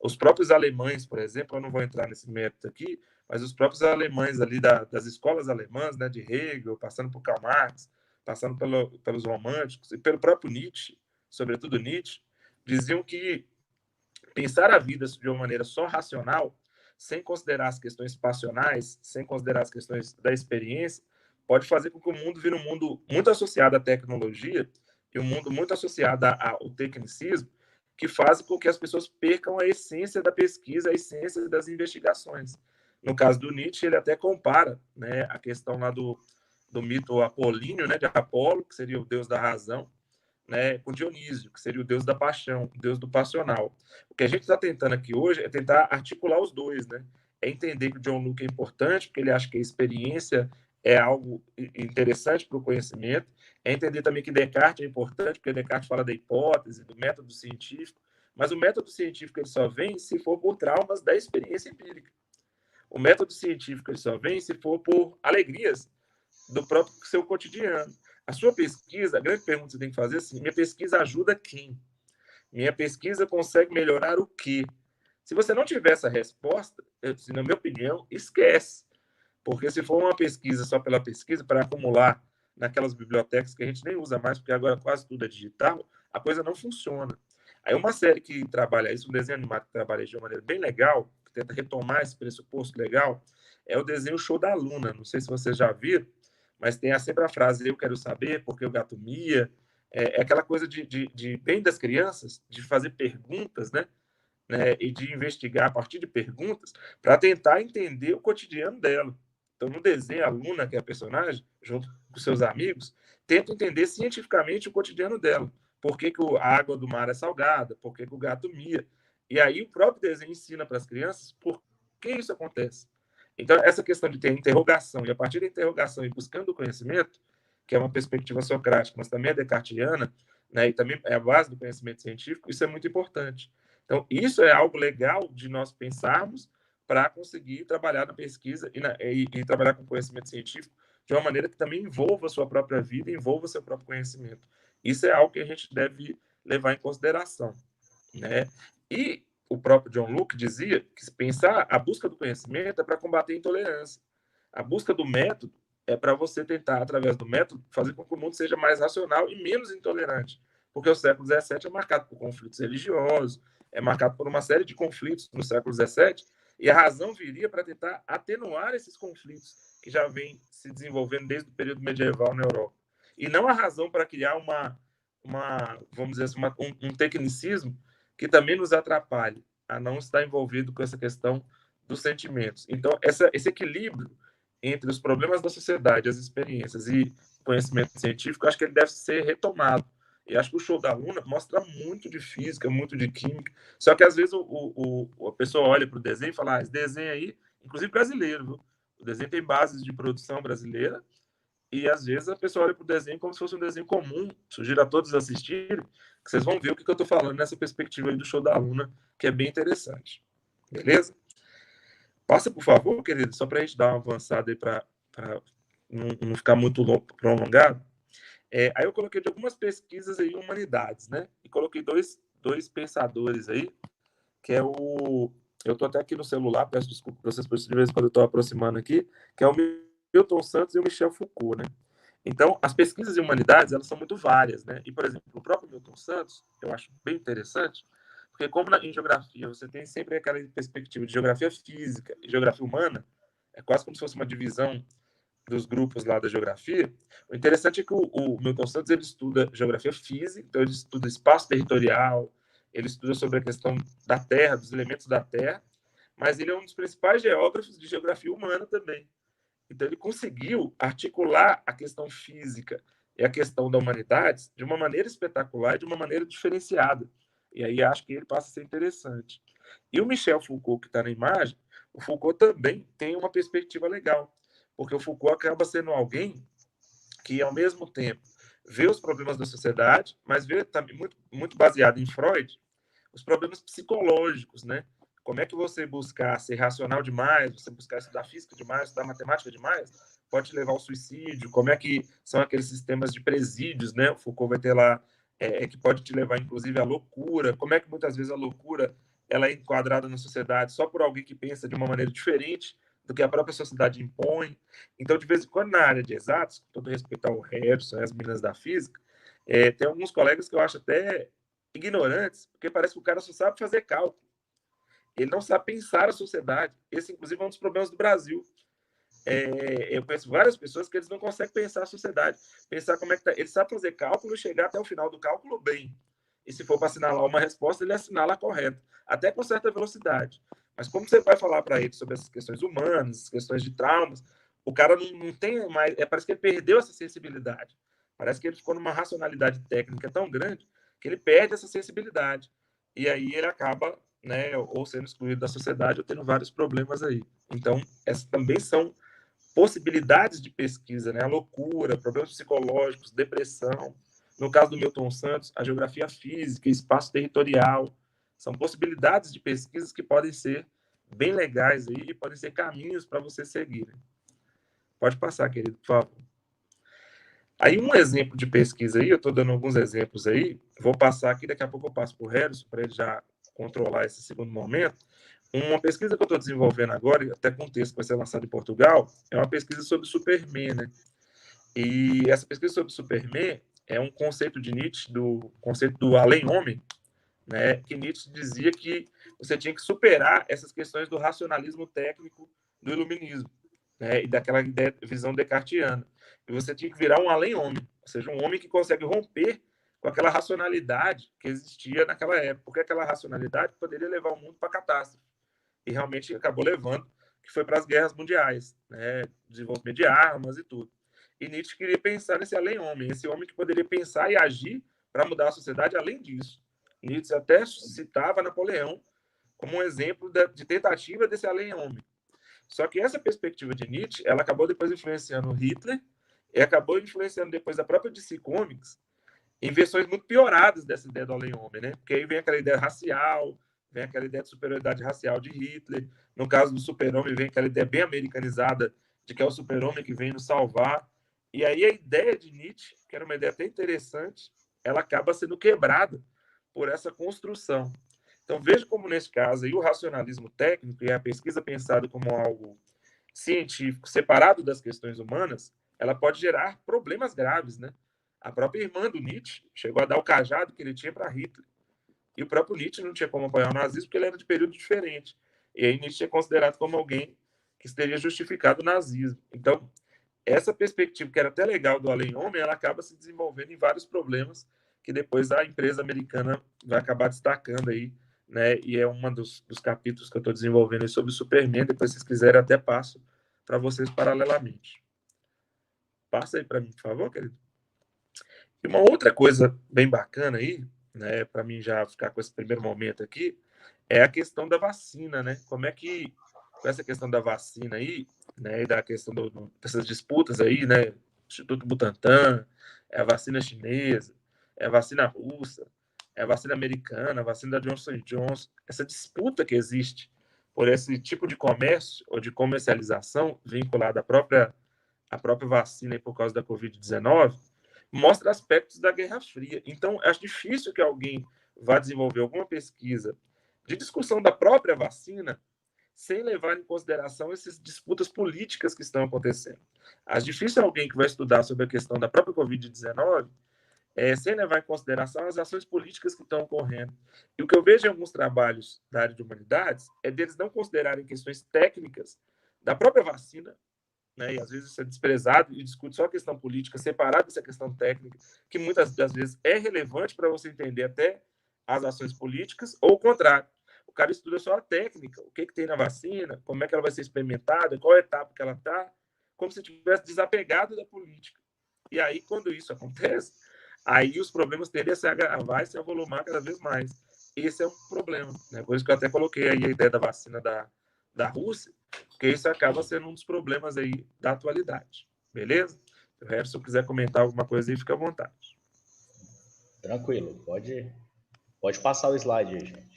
Os próprios alemães, por exemplo, eu não vou entrar nesse mérito aqui, mas os próprios alemães ali das escolas alemãs, né, de Hegel, passando por Karl Marx, passando pelos românticos e pelo próprio Nietzsche, sobretudo Nietzsche, diziam que pensar a vida de uma maneira só racional, sem considerar as questões passionais, sem considerar as questões da experiência, pode fazer com que o mundo vire um mundo muito associado à tecnologia e um mundo muito associado ao tecnicismo, que faz com que as pessoas percam a essência da pesquisa, a essência das investigações. No caso do Nietzsche, ele até compara, né, a questão lá do mito apolíneo, né, de Apolo, que seria o deus da razão, né, com Dionísio, que seria o deus da paixão, o deus do passional. O que a gente está tentando aqui hoje é tentar articular os dois, né? É entender que o John Locke é importante, porque ele acha que a experiência é algo interessante para o conhecimento. É entender também que Descartes é importante, porque Descartes fala da hipótese, do método científico, mas o método científico ele só vem se for por traumas da experiência empírica. O método científico ele só vem se for por alegrias do próprio seu cotidiano. A sua pesquisa, a grande pergunta que você tem que fazer é assim, minha pesquisa ajuda quem? Minha pesquisa consegue melhorar o quê? Se você não tiver essa resposta, na minha opinião, esquece. Porque se for uma pesquisa só pela pesquisa, para acumular naquelas bibliotecas que a gente nem usa mais, porque agora quase tudo é digital, a coisa não funciona. Aí uma série que trabalha isso, um desenho animado que trabalha isso de uma maneira bem legal, que tenta retomar esse pressuposto legal, é o desenho Show da Luna. Não sei se vocês já viram, mas tem sempre a frase, eu quero saber porque o gato mia. É aquela coisa de bem das crianças, de fazer perguntas, né? E de investigar a partir de perguntas para tentar entender o cotidiano dela. Então, no desenho, a Luna, que é a personagem, junto com seus amigos, tenta entender cientificamente o cotidiano dela. Por que a água do mar é salgada? Por que o gato mia? E aí o próprio desenho ensina para as crianças por que isso acontece. Então, essa questão de ter interrogação, e a partir da interrogação e buscando o conhecimento, que é uma perspectiva socrática, mas também é descartiana, né, e também é a base do conhecimento científico, isso é muito importante. Então, isso é algo legal de nós pensarmos para conseguir trabalhar na pesquisa e trabalhar com conhecimento científico de uma maneira que também envolva a sua própria vida, envolva o seu próprio conhecimento. Isso é algo que a gente deve levar em consideração, né? E o próprio John Locke dizia que pensar a busca do conhecimento é para combater a intolerância. A busca do método é para você tentar, através do método, fazer com que o mundo seja mais racional e menos intolerante. Porque o século XVII é marcado por conflitos religiosos, é marcado por uma série de conflitos no século XVII, e a razão viria para tentar atenuar esses conflitos que já vêm se desenvolvendo desde o período medieval na Europa. E não a razão para criar vamos dizer assim, um tecnicismo que também nos atrapalhe a não estar envolvido com essa questão dos sentimentos. Então, esse equilíbrio entre os problemas da sociedade, as experiências e conhecimento científico, acho que ele deve ser retomado. E acho que o Show da Luna mostra muito de física, muito de química. Só que, às vezes, a pessoa olha para o desenho e fala, esse desenho aí, inclusive brasileiro, viu? O desenho tem bases de produção brasileira, e, às vezes, a pessoa olha para o desenho como se fosse um desenho comum. Sugiro a todos assistirem, que vocês vão ver o que eu estou falando nessa perspectiva aí do Show da Luna, que é bem interessante. Beleza? Passa, por favor, querido, só para a gente dar uma avançada aí para não ficar muito prolongado. Aí eu coloquei de algumas pesquisas aí em humanidades, né? E coloquei dois pensadores aí, que é o... Eu estou até aqui no celular, peço desculpa para vocês, por de vez em quando eu estou aproximando aqui, que é o Milton Santos e o Michel Foucault, né? Então, as pesquisas em humanidades, elas são muito várias, né? E, por exemplo, o próprio Milton Santos, eu acho bem interessante, porque como em geografia você tem sempre aquela perspectiva de geografia física e geografia humana, é quase como se fosse uma divisão dos grupos lá da geografia. O interessante é que o Milton Santos ele estuda geografia física, então ele estuda espaço territorial, ele estuda sobre a questão da Terra, dos elementos da Terra, mas ele é um dos principais geógrafos de geografia humana também. Então ele conseguiu articular a questão física e a questão da humanidade de uma maneira espetacular e de uma maneira diferenciada. E aí acho que ele passa a ser interessante. E o Michel Foucault, que está na imagem, o Foucault também tem uma perspectiva legal, porque o Foucault acaba sendo alguém que, ao mesmo tempo, vê os problemas da sociedade, mas vê também, muito baseado em Freud, os problemas psicológicos, né? Como é que você buscar ser racional demais, você buscar estudar física demais, estudar matemática demais, pode te levar ao suicídio, como é que são aqueles sistemas de presídios, né? O Foucault vai ter lá, que pode te levar, inclusive, à loucura, como é que muitas vezes a loucura ela é enquadrada na sociedade só por alguém que pensa de uma maneira diferente do que a própria sociedade impõe. Então, de vez em quando, na área de exatos, com todo respeito ao Harrison, as meninas da física, tem alguns colegas que eu acho até ignorantes, porque parece que o cara só sabe fazer cálculo. Ele não sabe pensar a sociedade. Esse, inclusive, é um dos problemas do Brasil. Eu conheço várias pessoas que eles não conseguem pensar a sociedade. Pensar como é que tá. Ele sabe fazer cálculo e chegar até o final do cálculo bem. E se for para assinalar uma resposta, ele assinala correta, até com certa velocidade. Mas como você vai falar para ele sobre essas questões humanas, essas questões de traumas, o cara não tem mais... parece que ele perdeu essa sensibilidade. Parece que ele ficou numa racionalidade técnica tão grande que ele perde essa sensibilidade. E aí ele acaba, né, ou sendo excluído da sociedade ou tendo vários problemas aí. Então, essas também são possibilidades de pesquisa, né? A loucura, problemas psicológicos, depressão. No caso do Milton Santos, a geografia física, espaço territorial, são possibilidades de pesquisas que podem ser bem legais aí e podem ser caminhos para você seguir. Pode passar, querido, por favor. Aí um exemplo de pesquisa aí, eu estou dando alguns exemplos aí, vou passar aqui, daqui a pouco eu passo para o Harrison, para ele já controlar esse segundo momento. Uma pesquisa que eu estou desenvolvendo agora, até com um texto que vai ser lançado em Portugal, é uma pesquisa sobre Superman, né? E essa pesquisa sobre Superman é um conceito de Nietzsche, do conceito do além-homem, né? Que Nietzsche dizia que você tinha que superar essas questões do racionalismo técnico do iluminismo, né? E daquela visão descartiana. E você tinha que virar um além-homem, ou seja, um homem que consegue romper com aquela racionalidade que existia naquela época, porque aquela racionalidade poderia levar o mundo para a catástrofe. E realmente acabou levando, que foi para as guerras mundiais, né? Desenvolvimento de armas e tudo. E Nietzsche queria pensar nesse além-homem, esse homem que poderia pensar e agir para mudar a sociedade além disso. Nietzsche até citava Napoleão como um exemplo de tentativa desse além-homem. Só que essa perspectiva de Nietzsche, ela acabou depois influenciando Hitler e acabou influenciando depois a própria DC Comics em versões muito pioradas dessa ideia do além-homem, né? Porque aí vem aquela ideia racial, vem aquela ideia de superioridade racial de Hitler. No caso do super-homem, vem aquela ideia bem americanizada de que é o super-homem que vem nos salvar. E aí a ideia de Nietzsche, que era uma ideia até interessante, ela acaba sendo quebrada por essa construção. Então, veja como, nesse caso, aí, o racionalismo técnico e a pesquisa pensada como algo científico, separado das questões humanas, ela pode gerar problemas graves, né? A própria irmã do Nietzsche chegou a dar o cajado que ele tinha para Hitler. E o próprio Nietzsche não tinha como apoiar o nazismo porque ele era de período diferente. E aí Nietzsche é considerado como alguém que teria justificado o nazismo. Então, essa perspectiva, que era até legal do além-homem, ela acaba se desenvolvendo em vários problemas que depois a empresa americana vai acabar destacando aí, né? E é um dos capítulos que eu estou desenvolvendo aí sobre o Superman. Depois, se vocês quiserem, até passo para vocês paralelamente. Passa aí para mim, por favor, querido. E uma outra coisa bem bacana aí, né, para mim já ficar com esse primeiro momento aqui, é a questão da vacina, né? Como é que, com essa questão da vacina aí, né, e da questão dessas disputas aí, né, Instituto Butantan, é a vacina chinesa, é a vacina russa, é a vacina americana, a vacina da Johnson & Johnson, essa disputa que existe por esse tipo de comércio ou de comercialização vinculada à própria vacina aí por causa da Covid-19, mostra aspectos da Guerra Fria. Então, acho difícil que alguém vá desenvolver alguma pesquisa de discussão da própria vacina sem levar em consideração essas disputas políticas que estão acontecendo. Acho difícil alguém que vai estudar sobre a questão da própria Covid-19 sem levar em consideração as ações políticas que estão ocorrendo. E o que eu vejo em alguns trabalhos da área de humanidades é deles não considerarem questões técnicas da própria vacina, né? E às vezes isso é desprezado e discute só a questão política, separado dessa questão técnica, que muitas das vezes é relevante para você entender até as ações políticas, ou o contrário. O cara estuda só a técnica, o que tem na vacina, como é que ela vai ser experimentada, qual etapa que ela está, como se tivesse desapegado da política. E aí, quando isso acontece, aí os problemas tendem a se agravar e se avolumar cada vez mais. Esse é um problema, né? Por isso que eu até coloquei aí a ideia da vacina da Rússia, porque isso acaba sendo um dos problemas aí da atualidade. Beleza? Se o Harrison quiser comentar alguma coisa aí, fica à vontade. Tranquilo, pode passar o slide aí, gente.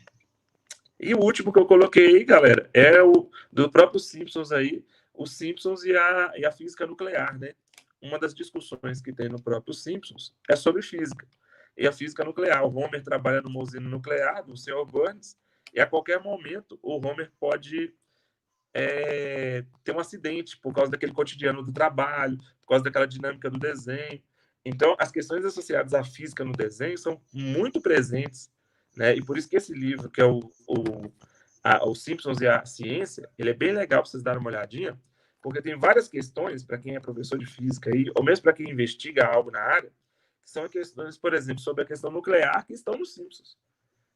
E o último que eu coloquei aí, galera, é o do próprio Simpsons aí, os Simpsons e a física nuclear, né? Uma das discussões que tem no próprio Simpsons é sobre física. E a física nuclear. O Homer trabalha numa usina nuclear, do Sr. Burns, e a qualquer momento o Homer pode ter um acidente por causa daquele cotidiano do trabalho, por causa daquela dinâmica do desenho. Então, as questões associadas à física no desenho são muito presentes, né? E por isso que esse livro, que é o Simpsons e a Ciência, ele é bem legal para vocês darem uma olhadinha, porque tem várias questões, para quem é professor de física, aí, ou mesmo para quem investiga algo na área, que são questões, por exemplo, sobre a questão nuclear, que estão nos Simpsons.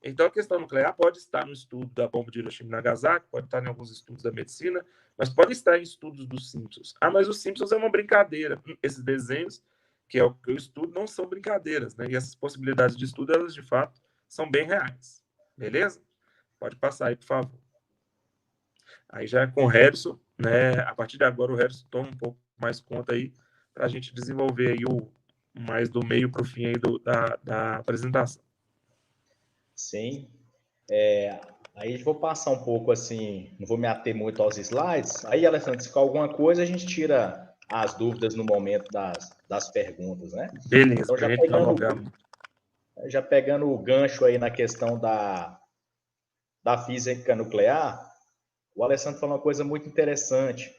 Então, a questão nuclear pode estar no estudo da bomba de Hiroshima e Nagasaki, pode estar em alguns estudos da medicina, mas pode estar em estudos dos Simpsons. Ah, mas os Simpsons é uma brincadeira. Esses desenhos, que é o que eu estudo, não são brincadeiras, né? E essas possibilidades de estudo, elas, de fato, são bem reais. Beleza? Pode passar aí, por favor. Aí já com o Harrison, né? A partir de agora, o Harrison toma um pouco mais conta aí para a gente desenvolver aí o mais do meio para o fim aí da apresentação. Sim. Aí vou passar um pouco assim, não vou me ater muito aos slides. Aí, Alessandro, se ficar alguma coisa, a gente tira as dúvidas no momento das perguntas, né? Beleza, então, já pegando o gancho aí na questão da física nuclear, o Alessandro falou uma coisa muito interessante,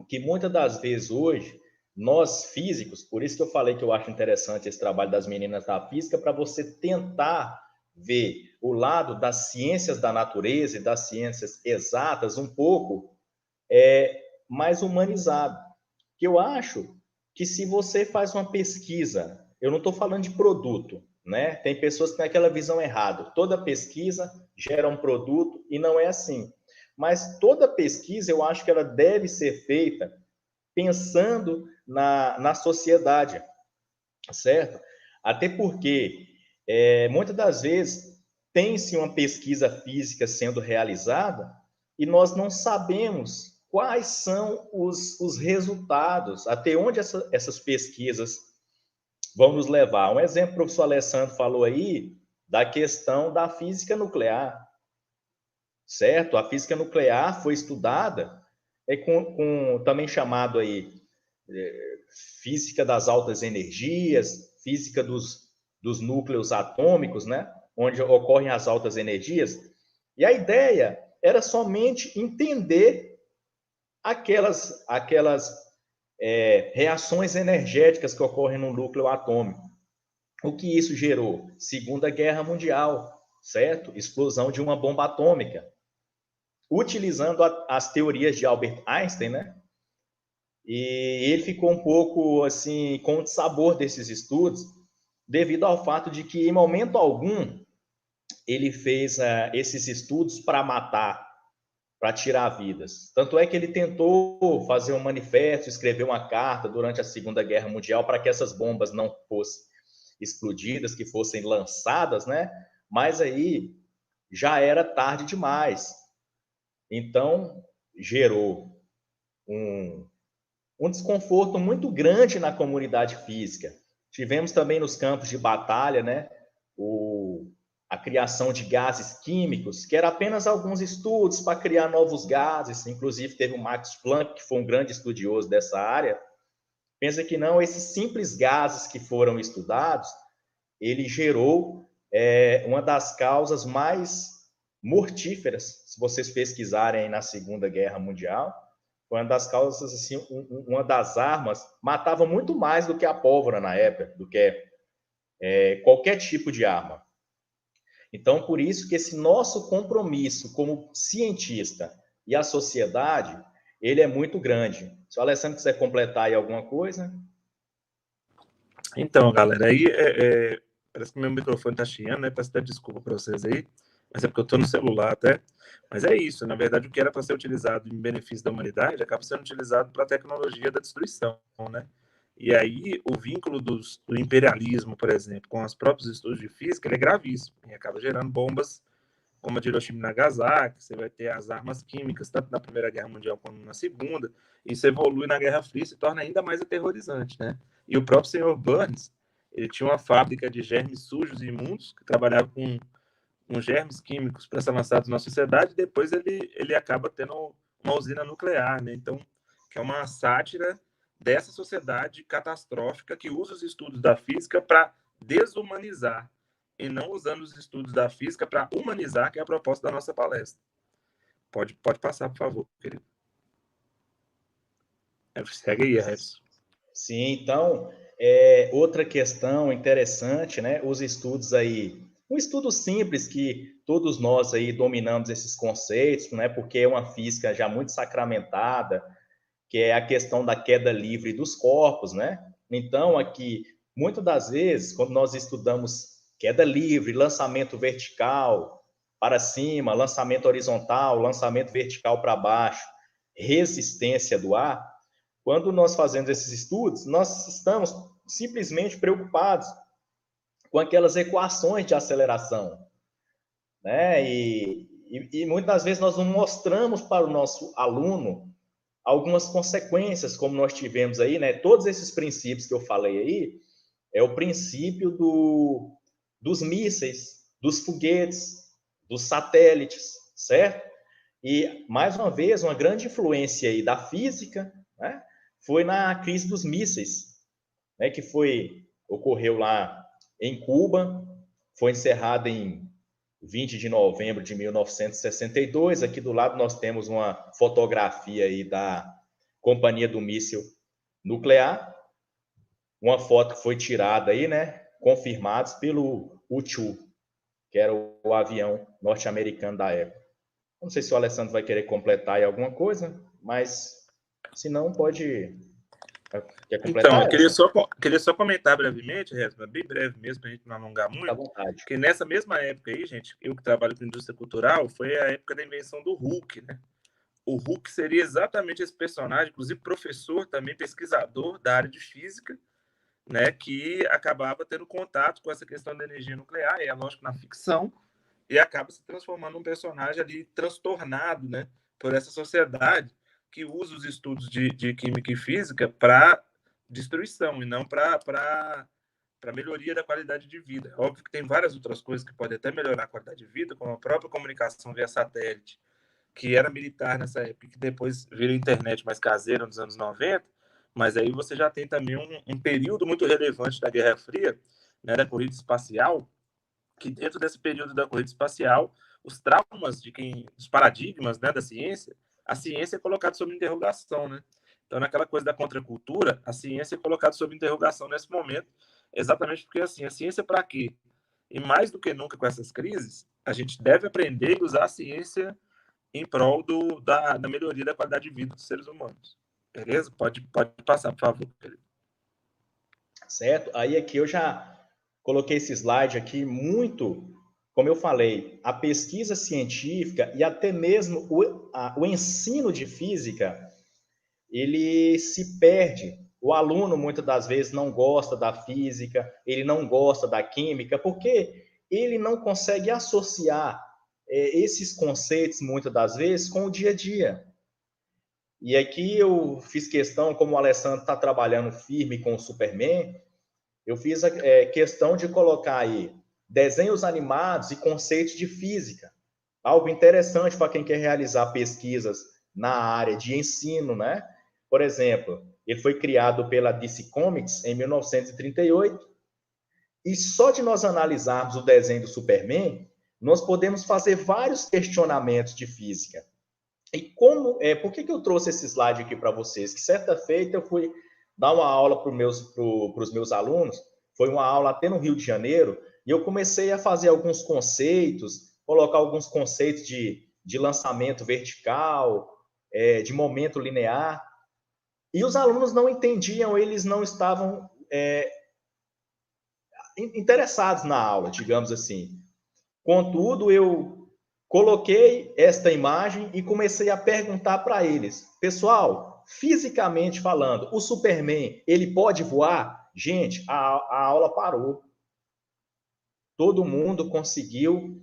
que muitas das vezes hoje, nós físicos, por isso que eu falei que eu acho interessante esse trabalho das meninas da física, para você tentar ver o lado das ciências da natureza e das ciências exatas um pouco mais humanizado. Que eu acho que se você faz uma pesquisa, eu não estou falando de produto, né? Tem pessoas que têm aquela visão errada. Toda pesquisa gera um produto e não é assim. Mas toda pesquisa, eu acho que ela deve ser feita pensando na sociedade, certo? Até porque, muitas das vezes, tem-se uma pesquisa física sendo realizada e nós não sabemos quais são os resultados, até onde essas pesquisas vão nos levar. Um exemplo, o professor Alessandro falou aí da questão da física nuclear, certo? A física nuclear foi estudada com também chamado aí física das altas energias, física dos núcleos atômicos, né? Onde ocorrem as altas energias. E a ideia era somente entender aquelas reações energéticas que ocorrem no núcleo atômico. O que isso gerou? Segunda Guerra Mundial, certo? Explosão de uma bomba atômica. Utilizando as teorias de Albert Einstein, né? E ele ficou um pouco assim com o sabor desses estudos, devido ao fato de que em momento algum ele fez esses estudos para matar, para tirar vidas. Tanto é que ele tentou fazer um manifesto, escrever uma carta durante a Segunda Guerra Mundial para que essas bombas não fossem explodidas, que fossem lançadas, né? Mas aí já era tarde demais. Então, gerou um desconforto muito grande na comunidade física. Tivemos também nos campos de batalha, né, a criação de gases químicos, que era apenas alguns estudos para criar novos gases. Inclusive, teve o Max Planck, que foi um grande estudioso dessa área, Pensa que não, esses simples gases que foram estudados, ele gerou uma das causas mais mortíferas, se vocês pesquisarem na Segunda Guerra Mundial, foi uma das causas, assim, uma das armas, matava muito mais do que a pólvora na época, do que qualquer tipo de arma. Então, por isso que esse nosso compromisso como cientista e a sociedade, ele é muito grande. Se o Alessandro quiser completar aí alguma coisa. Então, galera, aí parece que meu microfone está chiando, né? Peço até desculpa para vocês aí, mas é porque eu estou no celular até. Mas é isso, na verdade, o que era para ser utilizado em benefício da humanidade acaba sendo utilizado para a tecnologia da destruição, né? E aí o vínculo do imperialismo, por exemplo, com os próprios estudos de física, ele é gravíssimo e acaba gerando bombas como a de Hiroshima e Nagasaki. Você vai ter as armas químicas, tanto na Primeira Guerra Mundial como na Segunda. Isso evolui na Guerra Fria e se torna ainda mais aterrorizante, né? E o próprio senhor Burns, ele tinha uma fábrica de germes sujos e imundos, que trabalhava com germes químicos para ser lançados na sociedade, e depois ele acaba tendo uma usina nuclear, né? Então, que é uma sátira dessa sociedade catastrófica que usa os estudos da física para desumanizar, e não usando os estudos da física para humanizar, que é a proposta da nossa palestra. Pode passar, por favor, querido. Segue aí, Edson. Sim, então, outra questão interessante, né? Os estudos aí, um estudo simples que todos nós aí dominamos esses conceitos, né? Porque é uma física já muito sacramentada, que é a questão da queda livre dos corpos, né? Então, aqui, muitas das vezes, quando nós estudamos queda livre, lançamento vertical para cima, lançamento horizontal, lançamento vertical para baixo, resistência do ar, quando nós fazemos esses estudos, nós estamos simplesmente preocupados com aquelas equações de aceleração, né? E muitas das vezes nós não mostramos para o nosso aluno algumas consequências, como nós tivemos aí, né? Todos esses princípios que eu falei aí, é o princípio dos mísseis, dos foguetes, dos satélites, certo? E, mais uma vez, uma grande influência aí da física, né? Foi na crise dos mísseis, né? Que ocorreu lá em Cuba, foi encerrada em 20 de novembro de 1962. Aqui do lado nós temos uma fotografia aí da Companhia do Míssil Nuclear, uma foto que foi tirada aí, né, confirmados pelo U-2, que era o avião norte-americano da época. Não sei se o Alessandro vai querer completar aí alguma coisa, mas se não, pode... Quer completar? Então, eu queria só comentar brevemente, Resma, bem breve mesmo, para a gente não alongar muito, à vontade. que nessa mesma época aí, gente, eu que trabalho com indústria cultural, foi a época da invenção do Hulk, né? O Hulk seria exatamente esse personagem, inclusive professor, também pesquisador da área de física, né, que acabava tendo contato com essa questão da energia nuclear, e é lógico, na ficção, e acaba se transformando num personagem ali transtornado, né, por essa sociedade que usa os estudos de química e física para destruição e não para melhoria da qualidade de vida. Óbvio que tem várias outras coisas que podem até melhorar a qualidade de vida, como a própria comunicação via satélite, que era militar nessa época, que depois virou internet mais caseira nos anos 90, mas aí você já tem também um período muito relevante da Guerra Fria, né, da corrida espacial, que dentro desse período da corrida espacial, os traumas os paradigmas, né, da ciência, a ciência é colocada sob interrogação, né? Então, naquela coisa da contracultura, a ciência é colocada sob interrogação nesse momento, exatamente porque, assim, a ciência para quê? E mais do que nunca com essas crises, a gente deve aprender a usar a ciência em prol da melhoria da qualidade de vida dos seres humanos. Beleza? Pode passar, por favor, querido. Certo? Aí aqui eu já coloquei esse slide aqui muito, como eu falei, a pesquisa científica e até mesmo o ensino de física, ele se perde. O aluno, muitas das vezes, não gosta da física, ele não gosta da química, porque ele não consegue associar esses conceitos, muitas das vezes, com o dia a dia. E aqui eu fiz questão, como o Alessandro está trabalhando firme com o Superman, eu fiz questão de colocar aí desenhos animados e conceitos de física. Algo interessante para quem quer realizar pesquisas na área de ensino, né? Por exemplo, Ele foi criado pela DC Comics em 1938, e só de nós analisarmos o desenho do Superman, nós podemos fazer vários questionamentos de física. E por que eu trouxe esse slide aqui para vocês? Que certa feita eu fui dar uma aula para os meus alunos, foi uma aula até no Rio de Janeiro, e eu comecei a fazer alguns conceitos, colocar alguns conceitos de lançamento vertical, de momento linear, e os alunos não entendiam, eles não estavam interessados na aula, digamos assim. Contudo, eu coloquei esta imagem e comecei a perguntar para eles, pessoal, fisicamente falando, o Superman, ele pode voar? Gente, a aula parou. Todo mundo conseguiu,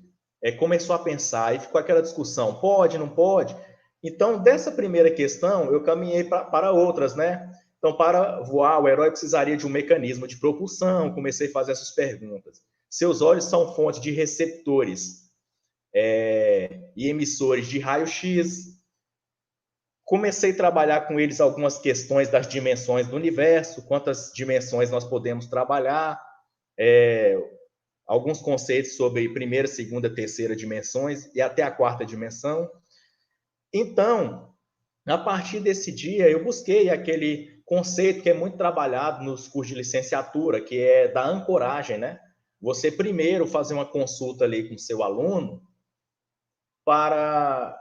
começou a pensar, e ficou aquela discussão, pode, não pode? Então, dessa primeira questão, eu caminhei para outras, né? Então, para voar, o herói precisaria de um mecanismo de propulsão, comecei a fazer essas perguntas. Seus olhos são fonte de receptores e emissores de raio-x. Comecei a trabalhar com eles algumas questões das dimensões do universo, quantas dimensões nós podemos trabalhar, alguns conceitos sobre primeira, segunda, terceira dimensões e até a quarta dimensão. Então, a partir desse dia, eu busquei aquele conceito que é muito trabalhado nos cursos de licenciatura, que é da ancoragem, né? Você primeiro fazer uma consulta ali com o seu aluno para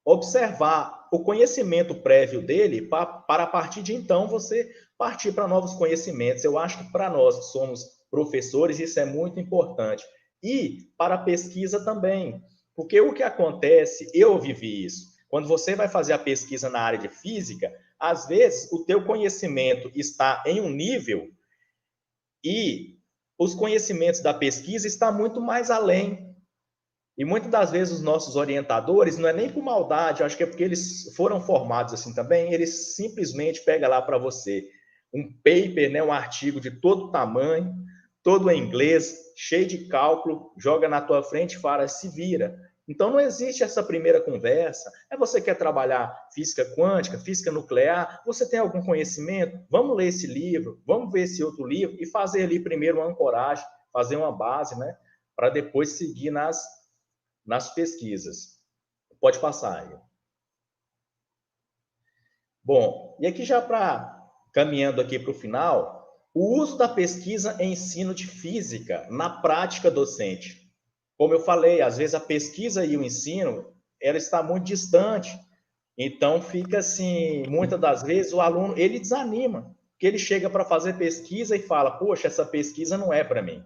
observar o conhecimento prévio dele, para a partir de então você partir para novos conhecimentos. Eu acho que para nós que somos professores, isso é muito importante. E para a pesquisa também, porque o que acontece, eu vivi isso, quando você vai fazer a pesquisa na área de física, às vezes o teu conhecimento está em um nível e os conhecimentos da pesquisa estão muito mais além. E muitas das vezes os nossos orientadores, não é nem por maldade, acho que é porque eles foram formados assim também, eles simplesmente pegam lá para você um paper, né, um artigo de todo tamanho, todo em inglês, cheio de cálculo, joga na tua frente e fala, se vira. Então, não existe essa primeira conversa. Você quer trabalhar física quântica, física nuclear? Você tem algum conhecimento? Vamos ler esse livro, vamos ver esse outro livro e fazer ali primeiro uma ancoragem, fazer uma base, né? Para depois seguir nas pesquisas. Pode passar aí. Bom, e aqui já caminhando aqui para o final, o uso da pesquisa em ensino de física na prática docente. Como eu falei, às vezes a pesquisa e o ensino, ela está muito distante. Então, fica assim, muitas das vezes o aluno, ele desanima, porque ele chega para fazer pesquisa e fala, poxa, essa pesquisa não é para mim.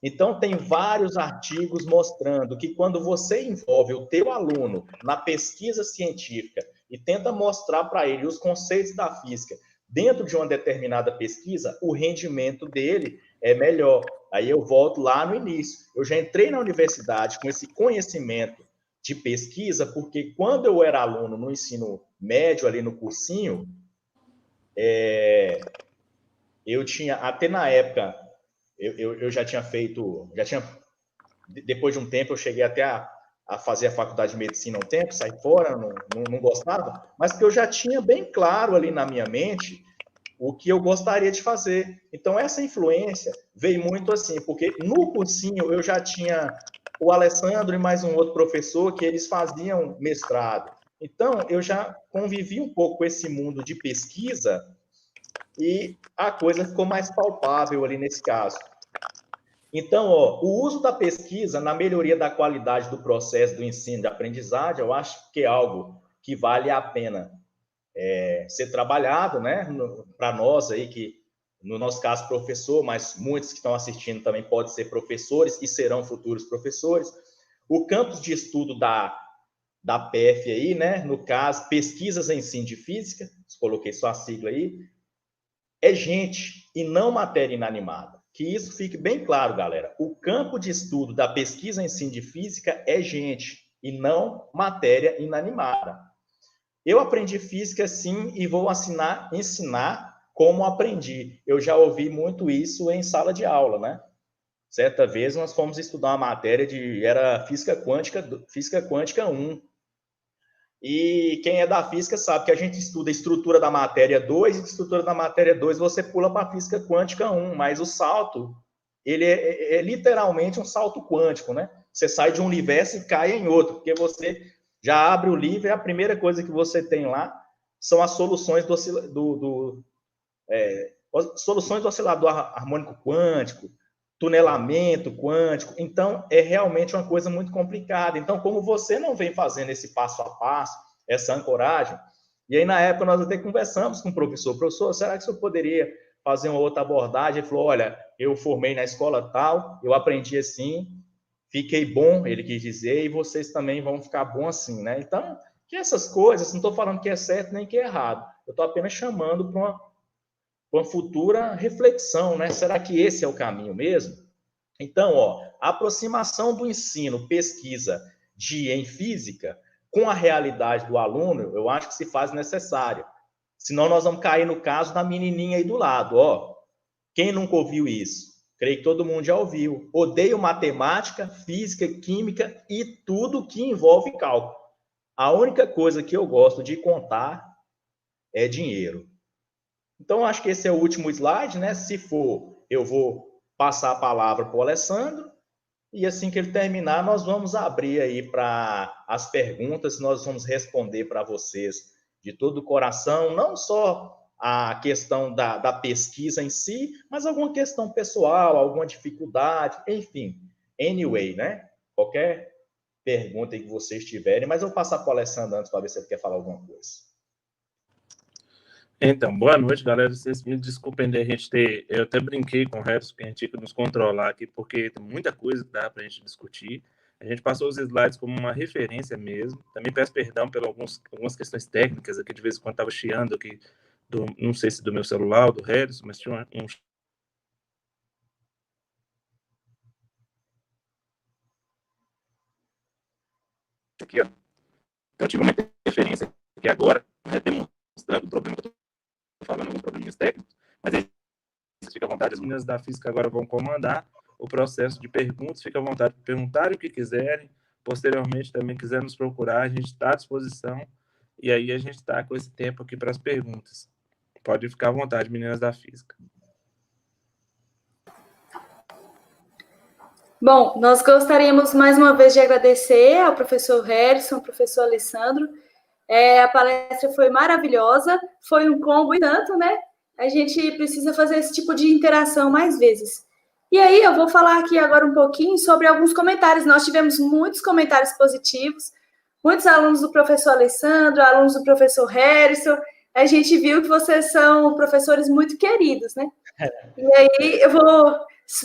Então, tem vários artigos mostrando que quando você envolve o teu aluno na pesquisa científica e tenta mostrar para ele os conceitos da física dentro de uma determinada pesquisa, o rendimento dele é melhor. Aí eu volto lá no início. Eu já entrei na universidade com esse conhecimento de pesquisa, porque quando eu era aluno no ensino médio, ali no cursinho, eu tinha, até na época, eu já tinha feito, depois de um tempo, eu cheguei até a fazer a faculdade de medicina um tempo, saí fora, não gostava, mas que eu já tinha bem claro ali na minha mente o que eu gostaria de fazer. Então, essa influência veio muito assim, porque no cursinho eu já tinha o Alessandro e mais um outro professor que eles faziam mestrado. Então, eu já convivi um pouco com esse mundo de pesquisa e a coisa ficou mais palpável ali nesse caso. Então, o uso da pesquisa na melhoria da qualidade do processo do ensino e aprendizagem, eu acho que é algo que vale a pena ser trabalhado, né? Para nós aí, que no nosso caso professor, mas muitos que estão assistindo também podem ser professores e serão futuros professores. O campus de estudo da PF aí, né? No caso, pesquisas em ensino de física, coloquei só a sigla aí, é gente e não matéria inanimada. Que isso fique bem claro, galera. O campo de estudo da pesquisa em ensino de física é gente e não matéria inanimada. Eu aprendi física, sim, e vou ensinar como aprendi. Eu já ouvi muito isso em sala de aula, né? Certa vez nós fomos estudar uma matéria era física quântica 1. E quem é da física sabe que a gente estuda a estrutura da matéria 2, e a estrutura da matéria 2 você pula para a física quântica 1, mas o salto, ele é literalmente um salto quântico, né? Você sai de um universo e cai em outro, porque você já abre o livro e a primeira coisa que você tem lá são as soluções soluções do oscilador harmônico quântico, tunelamento quântico. Então, é realmente uma coisa muito complicada. Então, como você não vem fazendo esse passo a passo, essa ancoragem, e aí, na época, nós até conversamos com o professor, será que o senhor poderia fazer uma outra abordagem? Ele falou, olha, eu formei na escola tal, eu aprendi assim, fiquei bom, ele quis dizer, e vocês também vão ficar bom assim, né? Então, que essas coisas, não estou falando que é certo nem que é errado, eu estou apenas chamando para uma futura reflexão, né? Será que esse é o caminho mesmo? Então, a aproximação do ensino, pesquisa em física com a realidade do aluno, eu acho que se faz necessário. Senão nós vamos cair no caso da menininha aí do lado, Quem nunca ouviu isso? Creio que todo mundo já ouviu. Odeio matemática, física, química e tudo que envolve cálculo. A única coisa que eu gosto de contar é dinheiro. Então, acho que esse é o último slide, né? Se for, eu vou passar a palavra para o Alessandro, e assim que ele terminar, nós vamos abrir aí para as perguntas, nós vamos responder para vocês de todo o coração, não só a questão da pesquisa em si, mas alguma questão pessoal, alguma dificuldade, enfim, anyway, né? Qualquer pergunta que vocês tiverem, mas eu vou passar para o Alessandro antes para ver se ele quer falar alguma coisa. Então, boa noite, galera. Vocês me desculpem de a gente ter... Eu até brinquei com o Resto, que a gente tinha que nos controlar aqui, porque tem muita coisa que dá para a gente discutir. A gente passou os slides como uma referência mesmo. Também peço perdão por algumas questões técnicas aqui, de vez em quando estava chiando aqui, não sei se do meu celular ou do Resto, mas tinha um... Aqui, ó. Então, eu tive uma referência aqui agora, né, demonstrando o problema que eu estou falando, alguns probleminhas técnicos, mas aí fica à vontade, as meninas da física agora vão comandar o processo de perguntas, fica à vontade de perguntarem o que quiserem, posteriormente também quiser nos procurar, a gente está à disposição, e aí a gente está com esse tempo aqui para as perguntas. Pode ficar à vontade, meninas da física. Bom, nós gostaríamos mais uma vez de agradecer ao professor Harrison, ao professor Alessandro. A palestra foi maravilhosa, foi um combo e tanto, né? A gente precisa fazer esse tipo de interação mais vezes. E aí, eu vou falar aqui agora um pouquinho sobre alguns comentários. Nós tivemos muitos comentários positivos, muitos alunos do professor Alessandro, alunos do professor Harrison. A gente viu que vocês são professores muito queridos, né? E aí,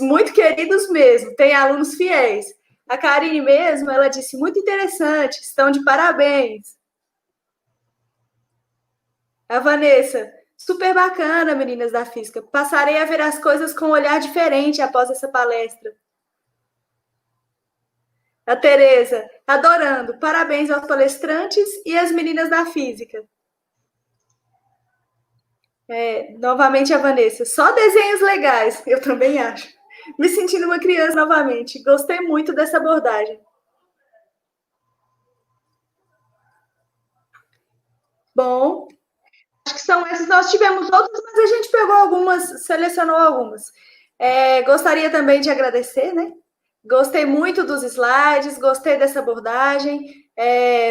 muito queridos mesmo, tem alunos fiéis. A Karine mesmo, ela disse, muito interessante, estão de parabéns. A Vanessa, super bacana, meninas da física. Passarei a ver as coisas com um olhar diferente após essa palestra. A Tereza, adorando. Parabéns aos palestrantes e às meninas da física. Novamente a Vanessa, só desenhos legais, eu também acho. Me sentindo uma criança novamente. Gostei muito dessa abordagem. Bom, acho que são essas. Nós tivemos outras, mas a gente pegou algumas, selecionou algumas. Gostaria também de agradecer, né? Gostei muito dos slides, gostei dessa abordagem.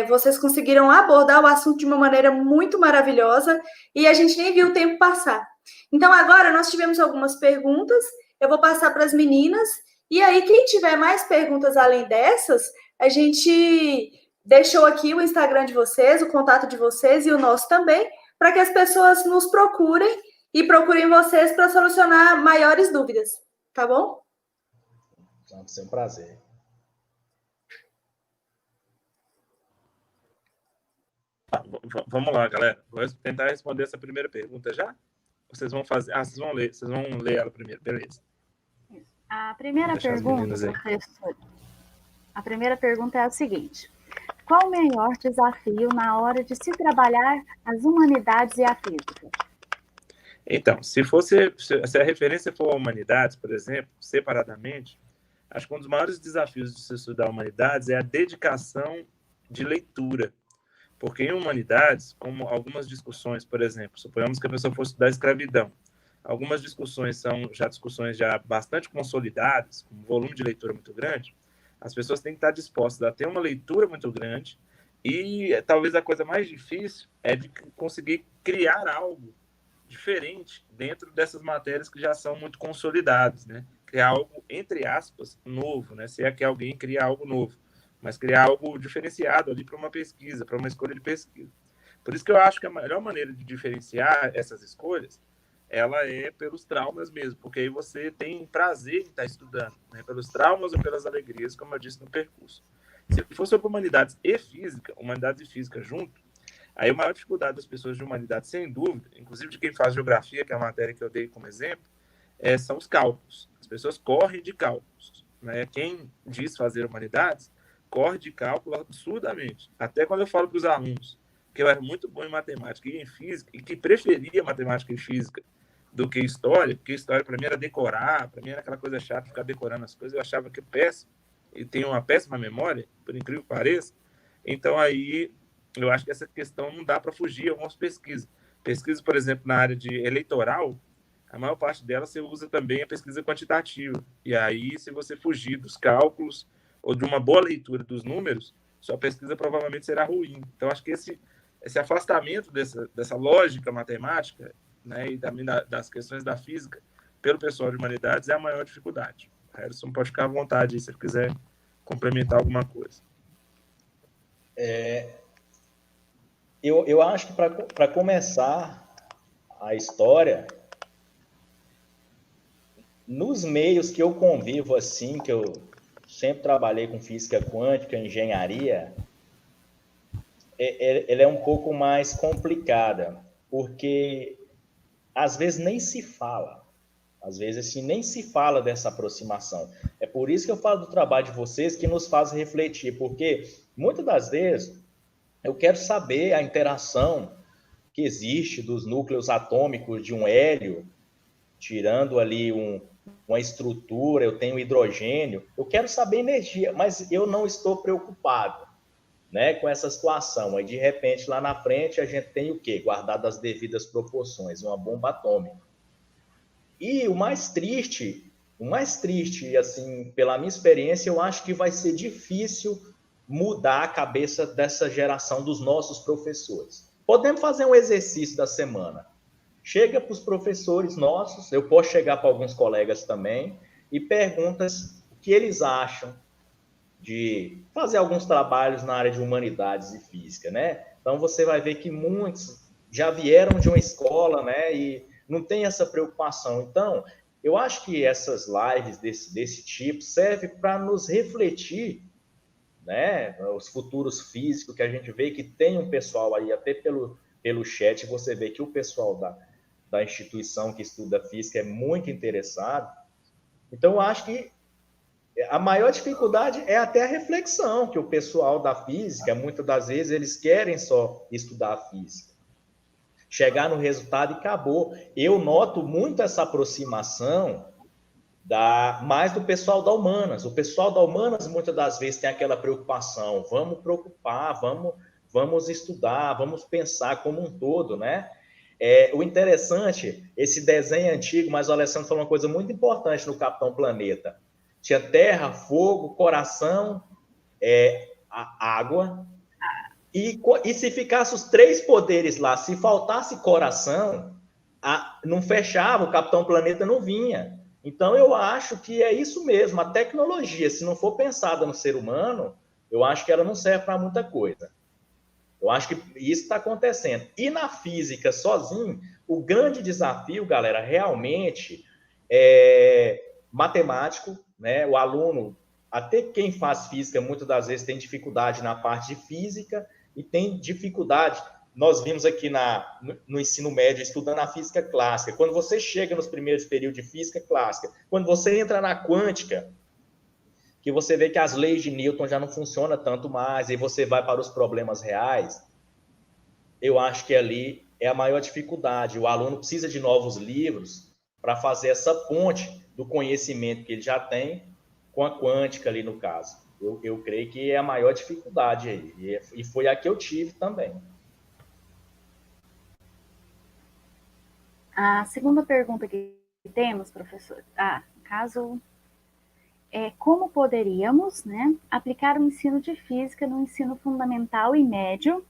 Vocês conseguiram abordar o assunto de uma maneira muito maravilhosa e a gente nem viu o tempo passar. Então, agora nós tivemos algumas perguntas, eu vou passar para as meninas, e aí, quem tiver mais perguntas além dessas, a gente deixou aqui o Instagram de vocês, o contato de vocês e o nosso também, para que as pessoas nos procurem e procurem vocês para solucionar maiores dúvidas, tá bom? Vai ser um prazer. Vamos lá, galera. Vou tentar responder essa primeira pergunta já? Vocês vão fazer... vocês vão ler ela primeiro, beleza. A primeira pergunta é a seguinte: qual o maior desafio na hora de se trabalhar as humanidades e a física? Então, se a referência for a humanidades, por exemplo, separadamente, acho que um dos maiores desafios de se estudar humanidades é a dedicação de leitura. Porque em humanidades, como algumas discussões, por exemplo, suponhamos que a pessoa fosse estudar escravidão, algumas discussões são já discussões já bastante consolidadas, com um volume de leitura muito grande, as pessoas têm que estar dispostas a ter uma leitura muito grande e talvez a coisa mais difícil é de conseguir criar algo diferente dentro dessas matérias que já são muito consolidadas, né? Criar algo, entre aspas, novo, né? Se é que alguém cria algo novo, mas criar algo diferenciado ali para uma pesquisa, para uma escolha de pesquisa. Por isso que eu acho que a melhor maneira de diferenciar essas escolhas, ela é pelos traumas mesmo, porque aí você tem prazer em estar estudando, né? Pelos traumas ou pelas alegrias, como eu disse no percurso. Se for sobre humanidades e física junto, aí a maior dificuldade das pessoas de humanidades, sem dúvida, inclusive de quem faz geografia, que é a matéria que eu dei como exemplo, são os cálculos. As pessoas correm de cálculos, né? Quem diz fazer humanidades corre de cálculo absurdamente. Até quando eu falo para os alunos que eu era muito bom em matemática e em física, e que preferia matemática e física do que história, porque história para mim era decorar, para mim era aquela coisa chata, ficar decorando as coisas, eu achava que péssimo, e tenho uma péssima memória, por incrível que pareça. Então aí eu acho que essa questão não dá para fugir algumas pesquisas. Pesquisa, por exemplo, na área de eleitoral, a maior parte dela você usa também a pesquisa quantitativa. E aí, se você fugir dos cálculos ou de uma boa leitura dos números, sua pesquisa provavelmente será ruim. Então, acho que esse afastamento dessa lógica matemática, né, e também das questões da física pelo pessoal de humanidades é a maior dificuldade. Harrison pode ficar à vontade aí, se ele quiser complementar alguma coisa. Eu acho que para começar a história, nos meios que eu convivo assim, que eu sempre trabalhei com física quântica, engenharia, ela é um pouco mais complicada, porque às vezes nem se fala. Às vezes, assim, nem se fala dessa aproximação. É por isso que eu falo do trabalho de vocês, que nos faz refletir, porque muitas das vezes eu quero saber a interação que existe dos núcleos atômicos de um hélio, tirando ali uma estrutura, eu tenho hidrogênio, eu quero saber energia, mas eu não estou preocupado, né, com essa situação. Aí, de repente, lá na frente, a gente tem o quê? Guardado as devidas proporções, uma bomba atômica. E o mais triste, assim, pela minha experiência, eu acho que vai ser difícil mudar a cabeça dessa geração dos nossos professores. Podemos fazer um exercício da semana. Chega para os professores nossos, eu posso chegar para alguns colegas também, e perguntas o que eles acham de fazer alguns trabalhos na área de humanidades e física, né? Então, você vai ver que muitos já vieram de uma escola, né? E não tem essa preocupação. Então, eu acho que essas lives desse tipo servem para nos refletir, né? Os futuros físicos, que a gente vê que tem um pessoal aí, até pelo chat, você vê que o pessoal da instituição que estuda física é muito interessado. Então, eu acho que a maior dificuldade é até a reflexão, que o pessoal da física, muitas das vezes, eles querem só estudar a física. Chegar no resultado e acabou. Eu noto muito essa aproximação mais do pessoal da Humanas. O pessoal da Humanas, muitas das vezes, tem aquela preocupação, vamos preocupar, vamos estudar, vamos pensar como um todo, né? O interessante, esse desenho antigo, mas o Alessandro falou uma coisa muito importante no Capitão Planeta. Tinha terra, fogo, coração, a água. E se ficasse os três poderes lá, se faltasse coração, não fechava, o Capitão Planeta não vinha. Então, eu acho que é isso mesmo. A tecnologia, se não for pensada no ser humano, eu acho que ela não serve para muita coisa. Eu acho que isso está acontecendo. E na física, sozinho, o grande desafio, galera, realmente é matemático, né? O aluno, até quem faz física, muitas das vezes tem dificuldade na parte de física e tem dificuldade. Nós vimos aqui no ensino médio, estudando a física clássica. Quando você chega nos primeiros períodos de física clássica, quando você entra na quântica, que você vê que as leis de Newton já não funcionam tanto mais, e você vai para os problemas reais, eu acho que ali é a maior dificuldade. O aluno precisa de novos livros para fazer essa ponte do conhecimento que ele já tem com a quântica ali no caso. Eu creio que é a maior dificuldade aí. E foi a que eu tive também. A segunda pergunta que temos, professor, caso como poderíamos, né, aplicar o ensino de física no ensino fundamental e médio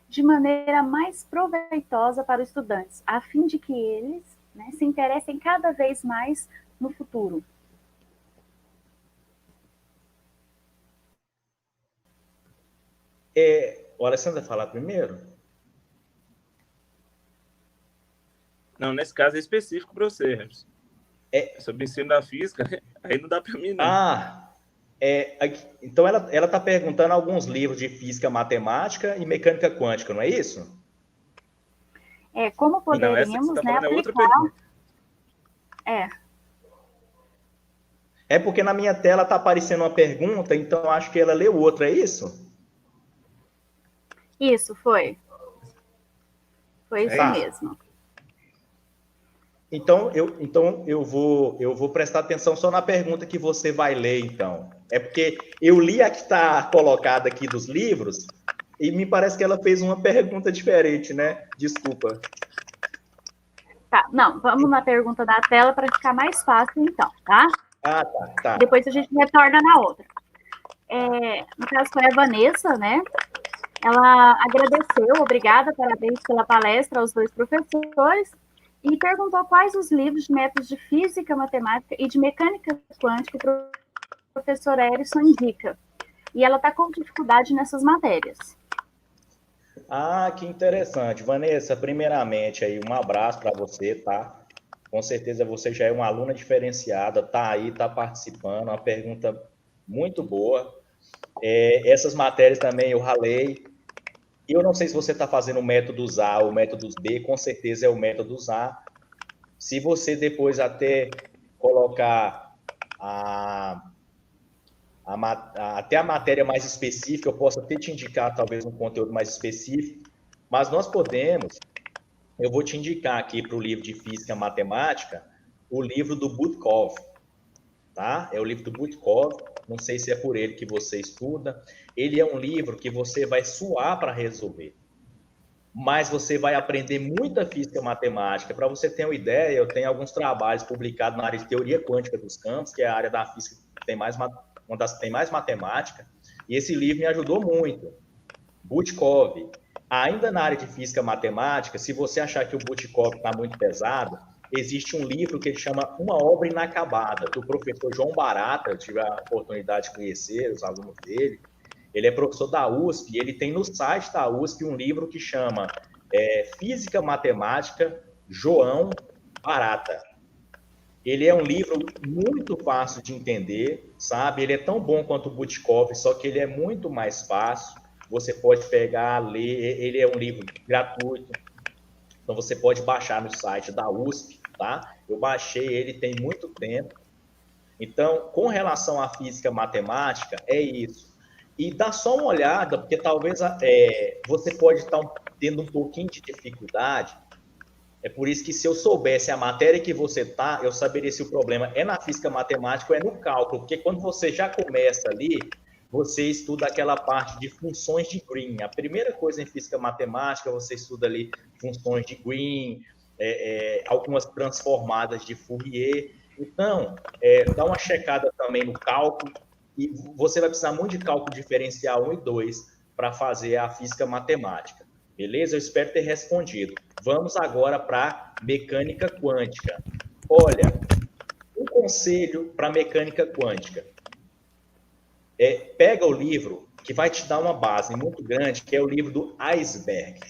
de maneira mais proveitosa para os estudantes, a fim de que eles, né, se interessem cada vez mais no futuro? O Alessandro vai falar primeiro? Não, nesse caso é específico para você, Harrison. Sobre o ensino da física, aí não dá para mim, não. Então ela está perguntando alguns livros de física, matemática e mecânica quântica, não é isso? Como poderíamos, não, essa que você tá falando, né, é outra aplicar... pergunta. É porque na minha tela está aparecendo uma pergunta, então acho que ela leu outra, é isso? Isso, foi. Foi isso mesmo. Então eu vou prestar atenção só na pergunta que você vai ler, então. É porque eu li a que está colocada aqui dos livros e me parece que ela fez uma pergunta diferente, né? Desculpa. Tá, não, vamos na pergunta da tela para ficar mais fácil, então, tá? Tá. Depois a gente retorna na outra. No caso, foi a Vanessa, né? Ela agradeceu, obrigada, parabéns pela palestra aos dois professores, e perguntou quais os livros de métodos de física, matemática e de mecânica quântica que o professor Harrison indica. E ela está com dificuldade nessas matérias. Que interessante. Vanessa, primeiramente, aí, um abraço para você, tá? Com certeza você já é uma aluna diferenciada, tá aí, tá participando, uma pergunta muito boa. Essas matérias também eu ralei. Eu não sei se você está fazendo o métodos A ou métodos B, com certeza é o métodos A. Se você depois até colocar até a matéria mais específica, eu posso até te indicar talvez um conteúdo mais específico, mas eu vou te indicar aqui para o livro de Física e Matemática, o livro do Butkov, tá? É o livro do Butkov, não sei se é por ele que você estuda. Ele é um livro que você vai suar para resolver, mas você vai aprender muita física e matemática. Para você ter uma ideia, eu tenho alguns trabalhos publicados na área de teoria quântica dos campos, que é a área da física que tem uma das que tem mais matemática, e esse livro me ajudou muito. Butkov. Ainda na área de física e matemática, se você achar que o Butkov está muito pesado, existe um livro que ele chama Uma Obra Inacabada, do professor João Barata. Eu tive a oportunidade de conhecer os alunos dele. Ele é professor da USP, e ele tem no site da USP um livro que chama Física Matemática João Barata. Ele é um livro muito fácil de entender, sabe? Ele é tão bom quanto o Butkov, só que ele é muito mais fácil. Você pode pegar, ler, ele é um livro gratuito, então você pode baixar no site da USP, tá? Eu baixei ele tem muito tempo. Então, com relação à física matemática, é isso. E dá só uma olhada, porque talvez você pode estar tendo um pouquinho de dificuldade. É por isso que se eu soubesse a matéria que você está, eu saberia se o problema é na física matemática ou é no cálculo, porque quando você já começa ali, você estuda aquela parte de funções de Green. A primeira coisa em física matemática, você estuda ali funções de Green, algumas transformadas de Fourier. Então, dá uma checada também no cálculo, e você vai precisar muito de cálculo diferencial 1 e 2 para fazer a física matemática. Beleza? Eu espero ter respondido. Vamos agora para mecânica quântica. Olha, um conselho para mecânica quântica. Pega o livro que vai te dar uma base muito grande, que é o livro do Iceberg.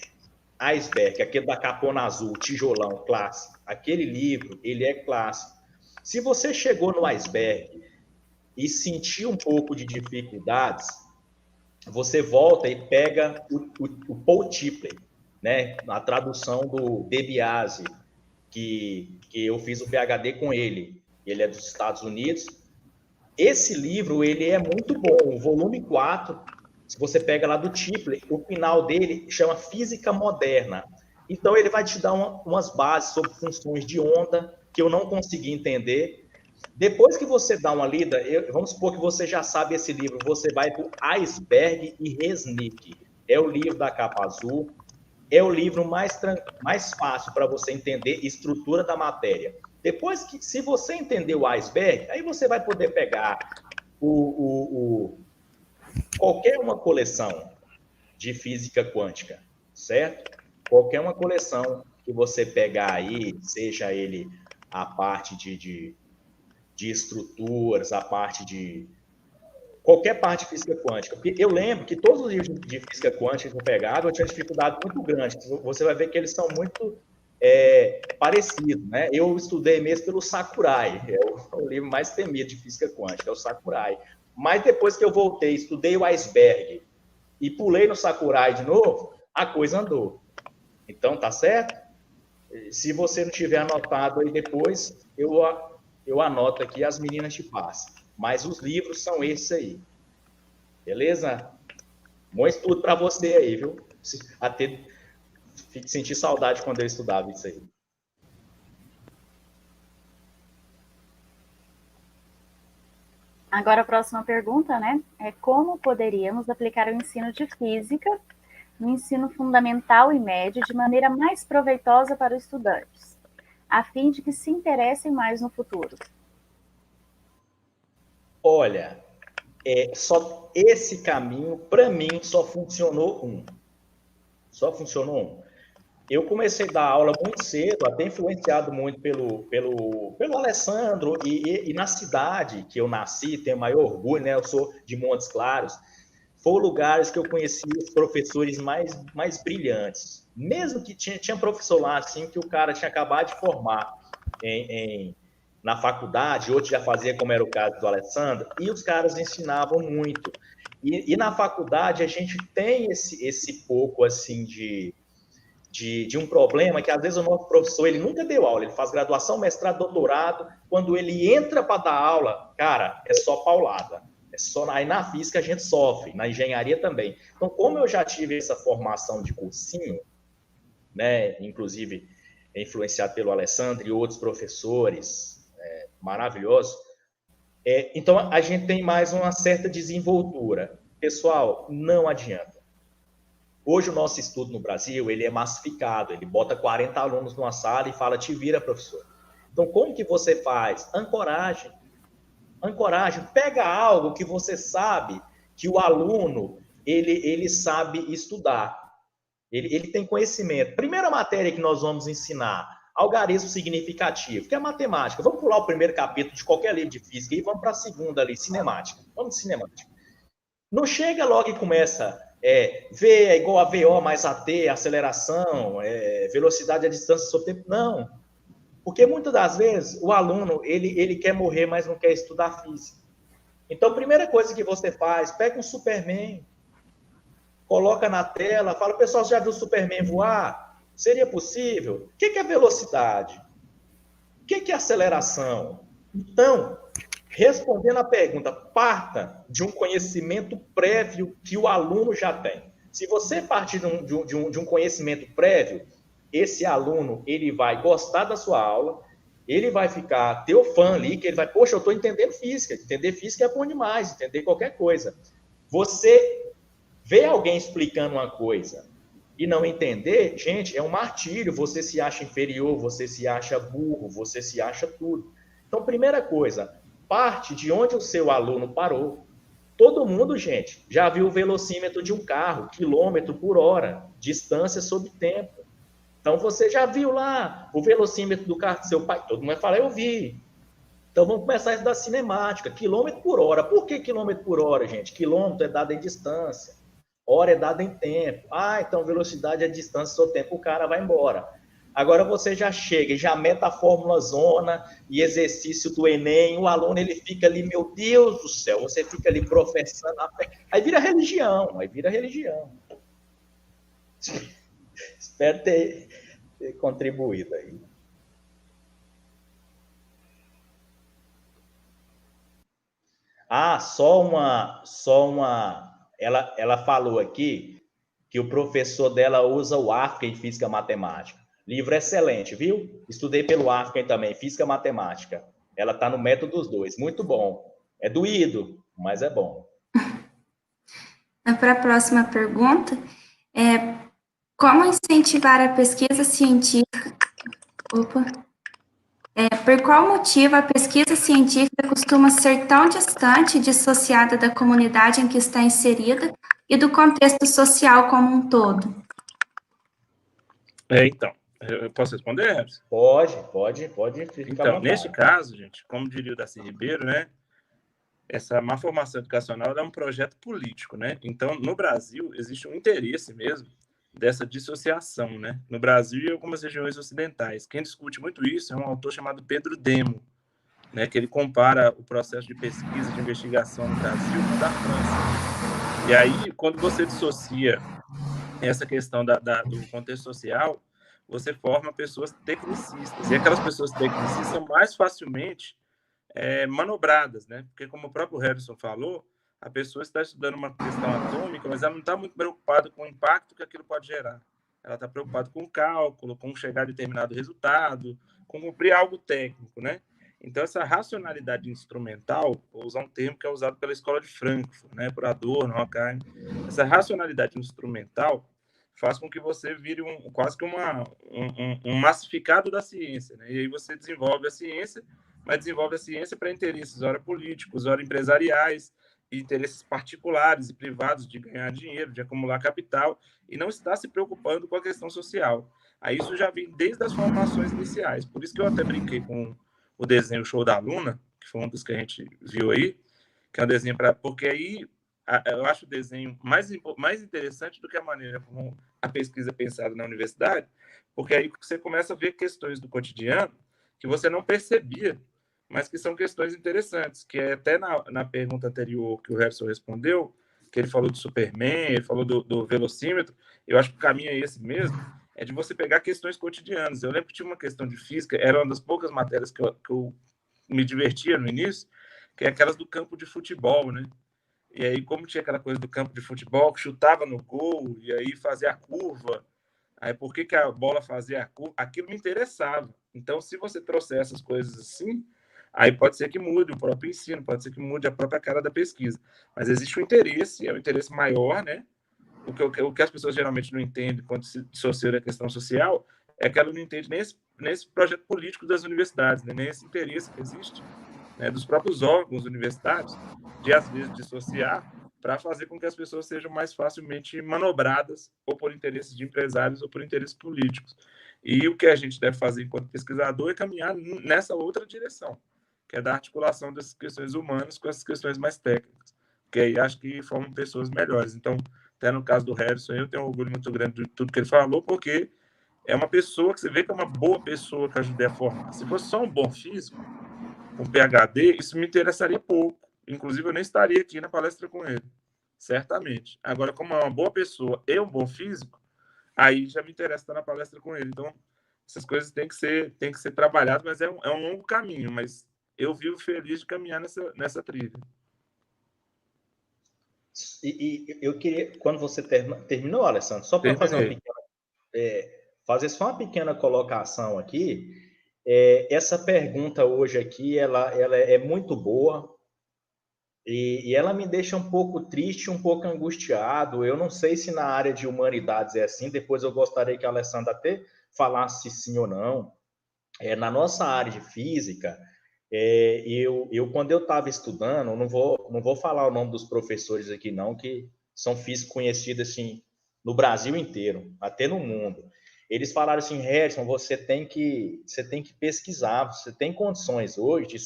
Iceberg, aquele da capona azul, tijolão, clássico. Aquele livro, ele é clássico. Se você chegou no Iceberg e sentiu um pouco de dificuldades, você volta e pega o Paul Tripley, né? A tradução do De Biase, que eu fiz o PhD com ele. Ele é dos Estados Unidos. Esse livro, ele é muito bom. O volume 4, se você pega lá do Tripley, o final dele chama Física Moderna. Então, ele vai te dar umas bases sobre funções de onda que eu não consegui entender. Depois que você dá uma lida, vamos supor que você já sabe esse livro, você vai para o Iceberg e Resnick. É o livro da capa azul, é o livro mais fácil para você entender a estrutura da matéria. Depois que, se você entender o Iceberg, aí você vai poder pegar qualquer uma coleção de física quântica, certo? Qualquer uma coleção que você pegar aí, seja ele a parte de estruturas, a parte de qualquer parte de física quântica. Porque eu lembro que todos os livros de física quântica que eu pegava, eu tinha dificuldade muito grande. Você vai ver que eles são muito parecidos, né? Eu estudei mesmo pelo Sakurai, é o livro mais temido de física quântica, é o Sakurai. Mas depois que eu voltei, estudei o Iceberg e pulei no Sakurai de novo, a coisa andou. Então, tá certo? Se você não tiver anotado aí depois, eu anoto aqui, as meninas te passam. Mas os livros são esses aí. Beleza? Bom estudo para você aí, viu? Até sentir saudade quando eu estudava isso aí. Agora a próxima pergunta, né? É como poderíamos aplicar o ensino de física no ensino fundamental e médio de maneira mais proveitosa para os estudantes, a fim de que se interessem mais no futuro? Olha, só esse caminho, para mim, só funcionou um. Só funcionou um. Eu comecei a dar aula muito cedo, até influenciado muito pelo Alessandro, e na cidade que eu nasci, tenho maior orgulho, né? Eu sou de Montes Claros, foram lugares que eu conheci os professores mais brilhantes. Mesmo que tinha professor lá, assim, que o cara tinha acabado de formar na faculdade, outro já fazia, como era o caso do Alessandro, e os caras ensinavam muito. E na faculdade a gente tem esse pouco, assim, de um problema que, às vezes, o nosso professor, ele nunca deu aula, ele faz graduação, mestrado, doutorado, quando ele entra para dar aula, cara, é só paulada. Aí na física a gente sofre, na engenharia também. Então, como eu já tive essa formação de cursinho, né, inclusive influenciado pelo Alessandro e outros professores maravilhosos, então a gente tem mais uma certa desenvoltura. Pessoal, não adianta. Hoje o nosso estudo no Brasil, ele é massificado, ele bota 40 alunos numa sala e fala, te vira, professor. Então, como que você faz? Ancoragem. Ancoragem, pega algo que você sabe que o aluno, ele sabe estudar. Ele tem conhecimento. Primeira matéria que nós vamos ensinar, algarismo significativo, que é matemática. Vamos pular o primeiro capítulo de qualquer livro de física e vamos para a segunda ali, cinemática. Vamos de cinemática. Não chega logo e começa... V é igual a VO mais AT, aceleração, velocidade à distância sobre tempo. Não. Porque muitas das vezes o aluno, ele quer morrer, mas não quer estudar física. Então, a primeira coisa que você faz, pega um Superman, coloca na tela, fala, pessoal, já viu o Superman voar? Seria possível? O que é velocidade? O que é aceleração? Então, respondendo a pergunta, parta de um conhecimento prévio que o aluno já tem. Se você partir de um conhecimento prévio, esse aluno, ele vai gostar da sua aula, ele vai ficar teu fã ali, que ele vai, poxa, eu estou entendendo física. Entender física é bom demais, entender qualquer coisa. Você vê alguém explicando uma coisa e não entender, gente, é um martírio. Você se acha inferior, você se acha burro, você se acha tudo. Então, primeira coisa, parte de onde o seu aluno parou. Todo mundo, gente, já viu o velocímetro de um carro, quilômetro por hora, distância sobre tempo. Então, você já viu lá o velocímetro do carro do seu pai? Todo mundo vai falar, eu vi. Então, vamos começar a estudar cinemática. Quilômetro por hora. Por que quilômetro por hora, gente? Quilômetro é dado em distância. Hora é dada em tempo. Então, velocidade é distância sobre tempo. O cara vai embora. Agora você já chega e já mete a fórmula zona e exercício do Enem, o aluno ele fica ali, meu Deus do céu, você fica ali professando a fé. Aí vira religião. Espero ter contribuído aí. Ela falou aqui que o professor dela usa o Africa em Física Matemática. Livro excelente, viu? Estudei pelo Africa também, Física Matemática. ela está no método dos dois. Muito bom. É doído, mas é bom. Para a próxima pergunta, como incentivar a pesquisa científica? Por qual motivo a pesquisa científica costuma ser tão distante e dissociada da comunidade em que está inserida e do contexto social como um todo? Então, eu posso responder, Hermes? Pode, fica à Então, vontade. neste caso, gente, como diria o Darcy Ribeiro, né, essa má formação educacional é um projeto político, né? Então, no Brasil, existe um interesse mesmo dessa dissociação, né? No Brasil e em algumas regiões ocidentais. Quem discute muito isso é um autor chamado Pedro Demo, né? Que ele compara o processo de pesquisa, de investigação no Brasil com o da França. E aí, quando você dissocia essa questão do contexto social, você forma pessoas tecnicistas. E aquelas pessoas tecnicistas são mais facilmente manobradas, né? Porque, como o próprio Harrison falou, a pessoa está estudando uma questão atômica, mas ela não está muito preocupada com o impacto que aquilo pode gerar. Ela está preocupada com o cálculo, com chegar a determinado resultado, com cumprir algo técnico, né? Então, essa racionalidade instrumental, vou usar um termo que é usado pela Escola de Frankfurt, né, por Adorno, Horkheim, essa racionalidade instrumental faz com que você vire quase que um massificado da ciência, né? E aí você desenvolve a ciência, mas desenvolve a ciência para interesses, ora políticos, ora empresariais, interesses particulares e privados de ganhar dinheiro, de acumular capital, e não está se preocupando com a questão social. Aí isso já vem desde as formações iniciais. Por isso que eu até brinquei com o desenho Show da Luna, que foi um dos que a gente viu aí, que é um desenho porque aí eu acho o desenho mais interessante do que a maneira como a pesquisa é pensada na universidade, porque aí você começa a ver questões do cotidiano que você não percebia, mas que são questões interessantes, que é até na pergunta anterior que o Harrison respondeu, que ele falou do Superman, ele falou do velocímetro, eu acho que o caminho é esse mesmo, é de você pegar questões cotidianas. Eu lembro que tinha uma questão de física, era uma das poucas matérias que eu me divertia no início, que é aquelas do campo de futebol, né? E aí, como tinha aquela coisa do campo de futebol, que chutava no gol, e aí fazia a curva, aí por que a bola fazia a curva? Aquilo me interessava. Então, se você trouxer essas coisas assim, aí pode ser que mude o próprio ensino, pode ser que mude a própria cara da pesquisa. Mas existe um interesse, é um interesse maior, né? O que as pessoas geralmente não entendem quando se dissocia da questão social é que ela não entende nesse projeto político das universidades, né? Nesse interesse que existe, né, dos próprios órgãos universitários, de às vezes dissociar para fazer com que as pessoas sejam mais facilmente manobradas ou por interesses de empresários ou por interesses políticos. E o que a gente deve fazer enquanto pesquisador é caminhar nessa outra direção, que é da articulação dessas questões humanas com essas questões mais técnicas, que aí acho que formam pessoas melhores. Então, até no caso do Harrison, eu tenho um orgulho muito grande de tudo que ele falou, porque é uma pessoa que você vê que é uma boa pessoa que eu ajudei a formar. Se fosse só um bom físico, um PhD, isso me interessaria pouco. Inclusive, eu nem estaria aqui na palestra com ele, certamente. Agora, como é uma boa pessoa e um bom físico, aí já me interessa estar na palestra com ele. Então, essas coisas têm que ser trabalhadas, mas é um longo caminho. Mas eu vivo feliz de caminhar nessa trilha. E eu queria, quando você terminou, Alessandro, só para fazer só uma pequena colocação aqui, essa pergunta hoje aqui, ela é muito boa e ela me deixa um pouco triste, um pouco angustiado. Eu não sei se na área de humanidades é assim, depois eu gostaria que a Alessandra até falasse sim ou não. Na nossa área de física, eu quando eu estava estudando, não vou falar o nome dos professores aqui não, que são físicos conhecidos assim no Brasil inteiro, até no mundo. Eles falaram assim, Harrison, você tem que pesquisar, você tem condições hoje de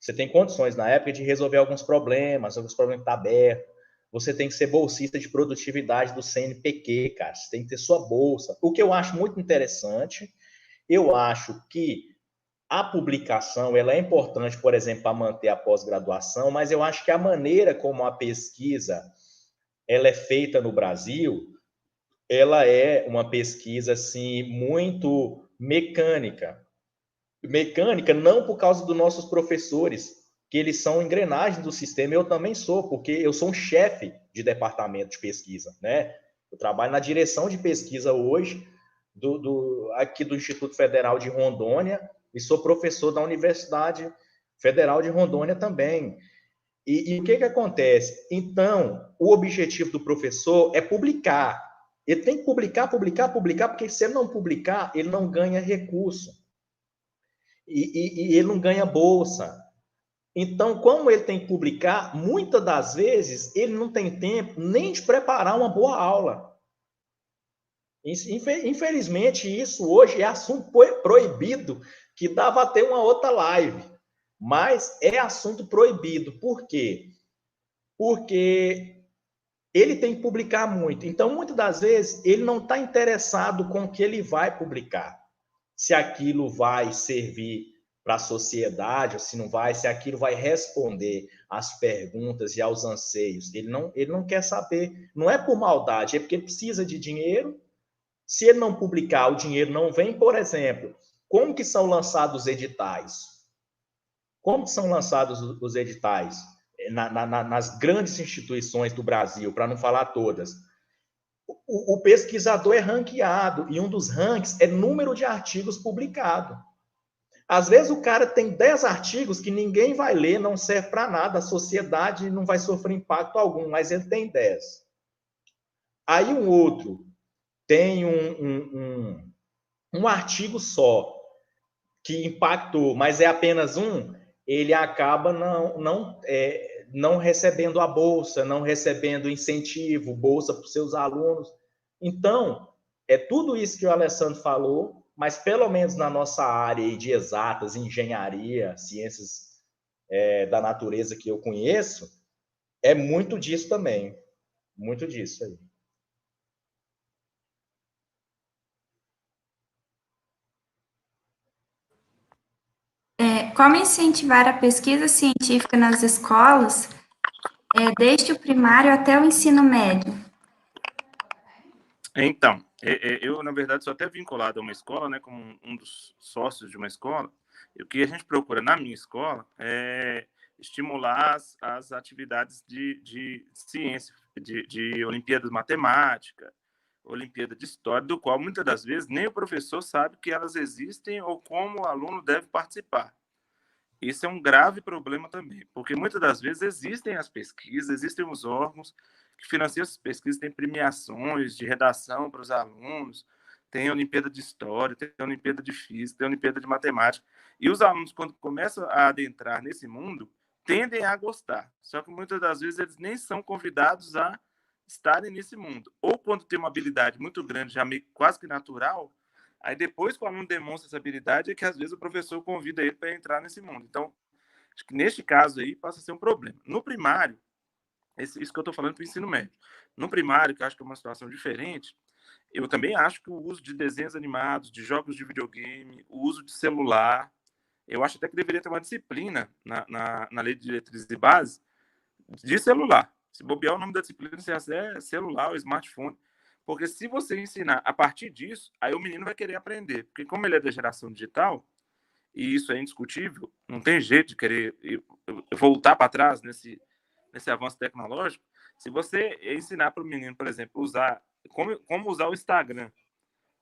você tem condições na época de resolver alguns problemas que estão abertos. Você tem que ser bolsista de produtividade do CNPq, cara. Você tem que ter sua bolsa. O que eu acho muito interessante. Eu acho que a publicação ela é importante, por exemplo, para manter a pós-graduação, mas eu acho que a maneira como a pesquisa ela é feita no Brasil, ela é uma pesquisa assim muito mecânica. Mecânica não por causa dos nossos professores, que eles são engrenagens do sistema. Eu também sou, porque eu sou um chefe de departamento de pesquisa, né? Eu trabalho na direção de pesquisa hoje aqui do Instituto Federal de Rondônia e sou professor da Universidade Federal de Rondônia também. E o que acontece? Então, o objetivo do professor é publicar. Ele tem que publicar, porque se ele não publicar, ele não ganha recurso. E ele não ganha bolsa. Então, como ele tem que publicar, muitas das vezes ele não tem tempo nem de preparar uma boa aula. Infelizmente, isso hoje é assunto proibido, que dava até uma outra live. Mas é assunto proibido. Por quê? Porque ele tem que publicar muito. Então, muitas das vezes, ele não está interessado com o que ele vai publicar. Se aquilo vai servir para a sociedade, ou se não vai, se aquilo vai responder às perguntas e aos anseios. Ele não quer saber. Não é por maldade, é porque ele precisa de dinheiro. Se ele não publicar, o dinheiro não vem. Por exemplo, como que são lançados os editais? Como são lançados os editais nas grandes instituições do Brasil, para não falar todas? O pesquisador é ranqueado, e um dos rankings é número de artigos publicados. Às vezes o cara tem 10 artigos que ninguém vai ler, não serve para nada, a sociedade não vai sofrer impacto algum, mas ele tem 10. Aí um outro tem um artigo só que impactou, mas é apenas um, ele acaba não recebendo a bolsa, não recebendo incentivo, bolsa para os seus alunos. Então, é tudo isso que o Alessandro falou, mas pelo menos na nossa área de exatas, engenharia, ciências da natureza que eu conheço, é muito disso também. Muito disso aí. Como incentivar a pesquisa científica nas escolas, desde o primário até o ensino médio? Então, eu, na verdade, sou até vinculado a uma escola, né, como um dos sócios de uma escola, e o que a gente procura na minha escola é estimular as atividades de ciência, de Olimpíadas de Matemática, Olimpíada de História, do qual, muitas das vezes, nem o professor sabe que elas existem ou como o aluno deve participar. Isso é um grave problema também, porque muitas das vezes existem as pesquisas, existem os órgãos que financiam essas pesquisas, tem premiações de redação para os alunos, tem Olimpíada de História, tem Olimpíada de Física, tem Olimpíada de Matemática. E os alunos, quando começam a adentrar nesse mundo, tendem a gostar. Só que muitas das vezes eles nem são convidados a estarem nesse mundo. Ou quando tem uma habilidade muito grande, já meio quase que natural, aí depois que o aluno demonstra essa habilidade é que às vezes o professor convida ele para entrar nesse mundo. Então, acho que neste caso aí passa a ser um problema. No primário, isso que eu estou falando para o ensino médio. No primário, que eu acho que é uma situação diferente, eu também acho que o uso de desenhos animados, de jogos de videogame, o uso de celular, eu acho até que deveria ter uma disciplina na lei de diretrizes e base de celular. Se bobear, o nome da disciplina é celular ou smartphone. Porque se você ensinar a partir disso, aí o menino vai querer aprender. Porque como ele é da geração digital, e isso é indiscutível, não tem jeito de querer voltar para trás nesse avanço tecnológico. Se você ensinar para o menino, por exemplo, como usar o Instagram,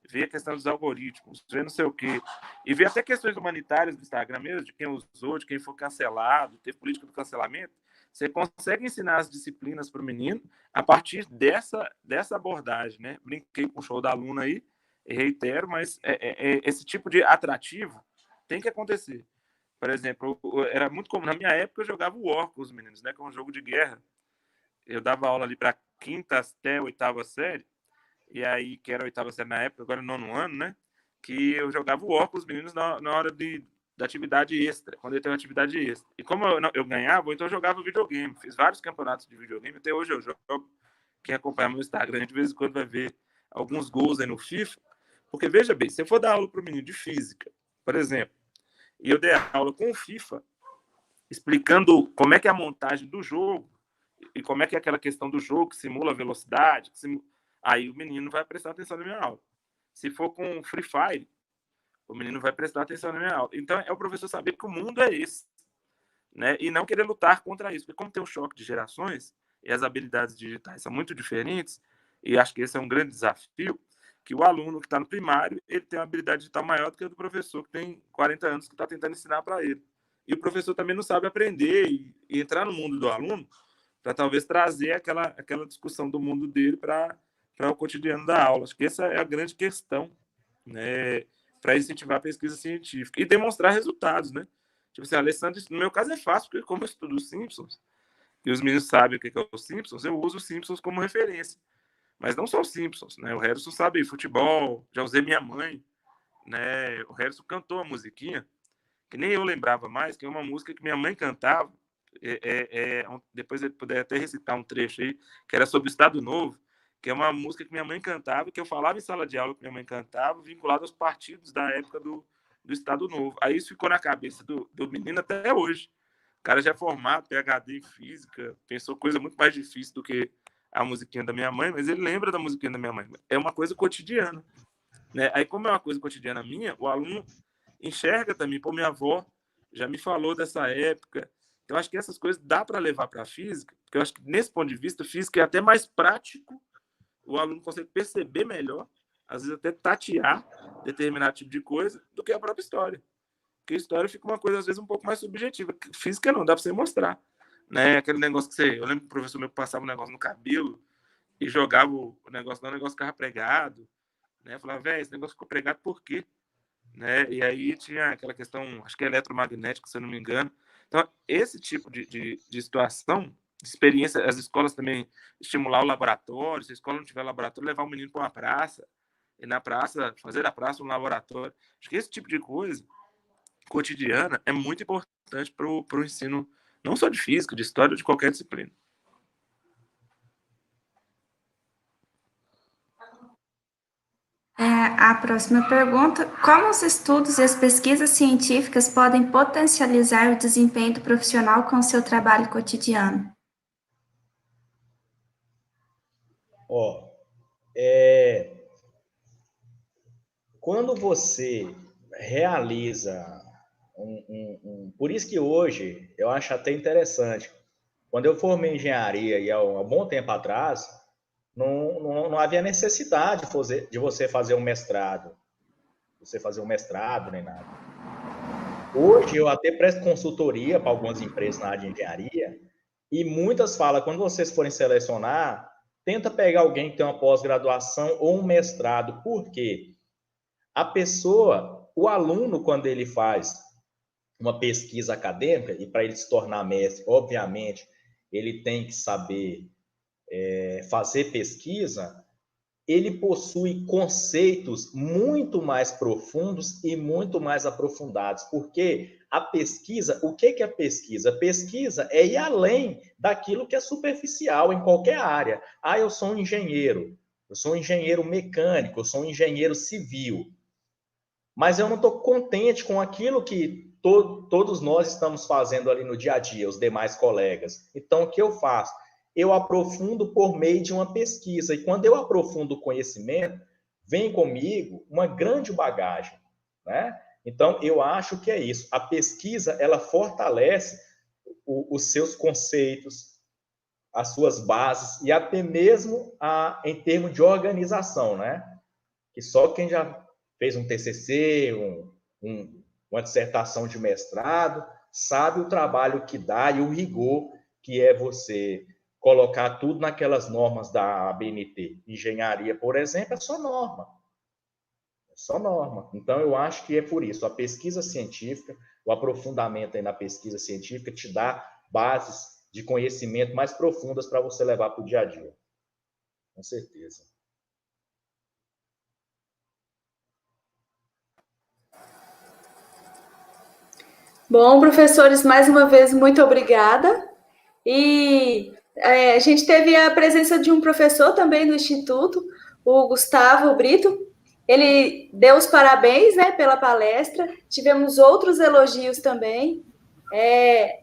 ver a questão dos algoritmos, ver não sei o quê, e ver até questões humanitárias do Instagram mesmo, de quem usou, de quem foi cancelado, ter política do cancelamento, você consegue ensinar as disciplinas para o menino a partir dessa abordagem, né? Brinquei com o show da aluna aí, reitero, mas esse tipo de atrativo tem que acontecer. Por exemplo, era muito comum, na minha época eu jogava o War com os meninos, né? Que é um jogo de guerra. Eu dava aula ali para 5ª até 8ª série, e aí, que era a 8ª série na época, agora é 9º ano, né? Que eu jogava o War com os meninos na hora da atividade extra, quando eu tenho atividade extra. E como eu ganhava, então eu jogava videogame. Fiz vários campeonatos de videogame, até hoje eu jogo. Quem acompanha meu Instagram, de vez em quando vai ver alguns gols aí no FIFA. Porque, veja bem, se eu for dar aula para o menino de física, por exemplo, e eu der aula com o FIFA, explicando como é que é a montagem do jogo, e como é que é aquela questão do jogo, que simula a velocidade, aí o menino vai prestar atenção na minha aula. Se for com Free Fire, o menino vai prestar atenção na minha aula. Então, é o professor saber que o mundo é esse, né? E não querer lutar contra isso. Porque como tem um choque de gerações, e as habilidades digitais são muito diferentes, e acho que esse é um grande desafio, que o aluno que está no primário, ele tem uma habilidade digital maior do que a do professor, que tem 40 anos, que está tentando ensinar para ele. e o professor também não sabe aprender e entrar no mundo do aluno para talvez trazer aquela discussão do mundo dele para o cotidiano da aula. Acho que essa é a grande questão, né, para incentivar a pesquisa científica e demonstrar resultados, né? Tipo assim, Alessandro, no meu caso é fácil, porque como eu estudo os Simpsons, e os meninos sabem o que é os Simpsons, eu uso os Simpsons como referência. Mas não só os Simpsons, né? O Harrison sabe futebol, já usei minha mãe, né? O Harrison cantou a musiquinha, que nem eu lembrava mais, que é uma música que minha mãe cantava, depois ele puder até recitar um trecho aí, que era sobre o Estado Novo, que é uma música que minha mãe cantava, que eu falava em sala de aula que minha mãe cantava, vinculado aos partidos da época do Estado Novo. Aí isso ficou na cabeça do menino até hoje. O cara já é formado, PhD em física, pensou coisa muito mais difícil do que a musiquinha da minha mãe, mas ele lembra da musiquinha da minha mãe. É uma coisa cotidiana, né? Aí, como é uma coisa cotidiana minha, o aluno enxerga também. Pô, minha avó já me falou dessa época. Então, acho que essas coisas dá para levar para a física, porque eu acho que, nesse ponto de vista, física é até mais prático, o aluno consegue perceber melhor, às vezes até tatear determinado tipo de coisa, do que a própria história. Porque a história fica uma coisa, às vezes, um pouco mais subjetiva. Física não, dá para você mostrar. Né? Aquele negócio que eu lembro que o professor meu passava um negócio no cabelo e jogava o negócio, o negócio ficava pregado. Né? Eu falava, velho, esse negócio ficou pregado por quê? Né? E aí tinha aquela questão, acho que é eletromagnética, se eu não me engano. Então, esse tipo de situação, experiência, as escolas também estimular o laboratório, se a escola não tiver laboratório, levar o menino para uma praça, e na praça, fazer da praça um laboratório. Acho que esse tipo de coisa cotidiana é muito importante para o ensino, não só de física, de história, de qualquer disciplina. A próxima pergunta: como os estudos e as pesquisas científicas podem potencializar o desempenho do profissional com o seu trabalho cotidiano? Quando você realiza por isso que hoje eu acho até interessante. Quando eu formei em engenharia, e há um bom tempo atrás, não havia necessidade de você fazer um mestrado. Você fazer um mestrado, nem nada. Hoje eu até presto consultoria para algumas empresas na área de engenharia, e muitas falam, quando vocês forem selecionar, tenta pegar alguém que tem uma pós-graduação ou um mestrado. Por quê? A pessoa, o aluno, quando ele faz uma pesquisa acadêmica, e para ele se tornar mestre, obviamente, ele tem que saber fazer pesquisa, ele possui conceitos muito mais profundos e muito mais aprofundados, porque a pesquisa, o que é pesquisa? Pesquisa é ir além daquilo que é superficial em qualquer área. Ah, eu sou um engenheiro mecânico, eu sou um engenheiro civil, mas eu não estou contente com aquilo que todos nós estamos fazendo ali no dia a dia, os demais colegas. Então, o que eu faço? Eu aprofundo por meio de uma pesquisa. E quando eu aprofundo o conhecimento, vem comigo uma grande bagagem, né? Então, eu acho que é isso. A pesquisa, ela fortalece os seus conceitos, as suas bases, e até mesmo em termos de organização, né? Que só quem já fez um TCC, uma dissertação de mestrado, sabe o trabalho que dá e o rigor que é você colocar tudo naquelas normas da ABNT. Engenharia, por exemplo, é só norma. É só norma. Então, eu acho que é por isso. A pesquisa científica, o aprofundamento aí na pesquisa científica te dá bases de conhecimento mais profundas para você levar para o dia a dia. Com certeza. Bom, professores, mais uma vez, muito obrigada. E a gente teve a presença de um professor também do Instituto, o Gustavo Brito. Ele deu os parabéns, né, pela palestra. Tivemos outros elogios também.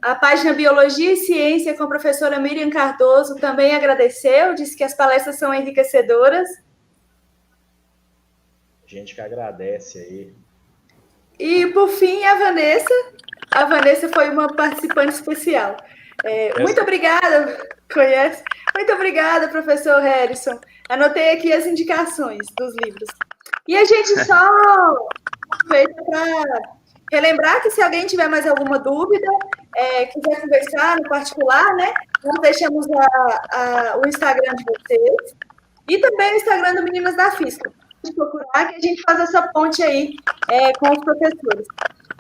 A página Biologia e Ciência com a professora Miriam Cardoso também agradeceu, disse que as palestras são enriquecedoras. Gente que agradece aí. E, por fim, a Vanessa foi uma participante especial. Muito obrigada, conhece? Muito obrigada, professor Harrison. Anotei aqui as indicações dos livros. E a gente só aproveita para relembrar que se alguém tiver mais alguma dúvida, quiser conversar no particular, né? Nós deixamos o Instagram de vocês e também o Instagram do Meninas da Física. De procurar que a gente faz essa ponte aí com os professores.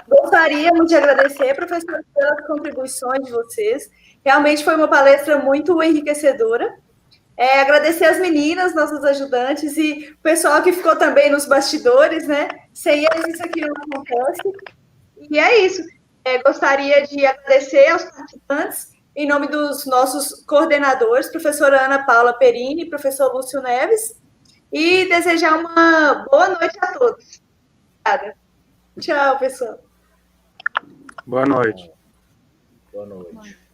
Gostaríamos de agradecer, professores, pelas contribuições de vocês. Realmente foi uma palestra muito enriquecedora. Agradecer as meninas, nossas ajudantes, e o pessoal que ficou também nos bastidores, né? Sem eles isso aqui não acontece. E é isso. Gostaria de agradecer aos participantes, em nome dos nossos coordenadores, professora Ana Paula Perini e professor Lúcio Neves, e desejar uma boa noite a todos. Obrigada. Tchau, pessoal. Boa noite. Boa noite.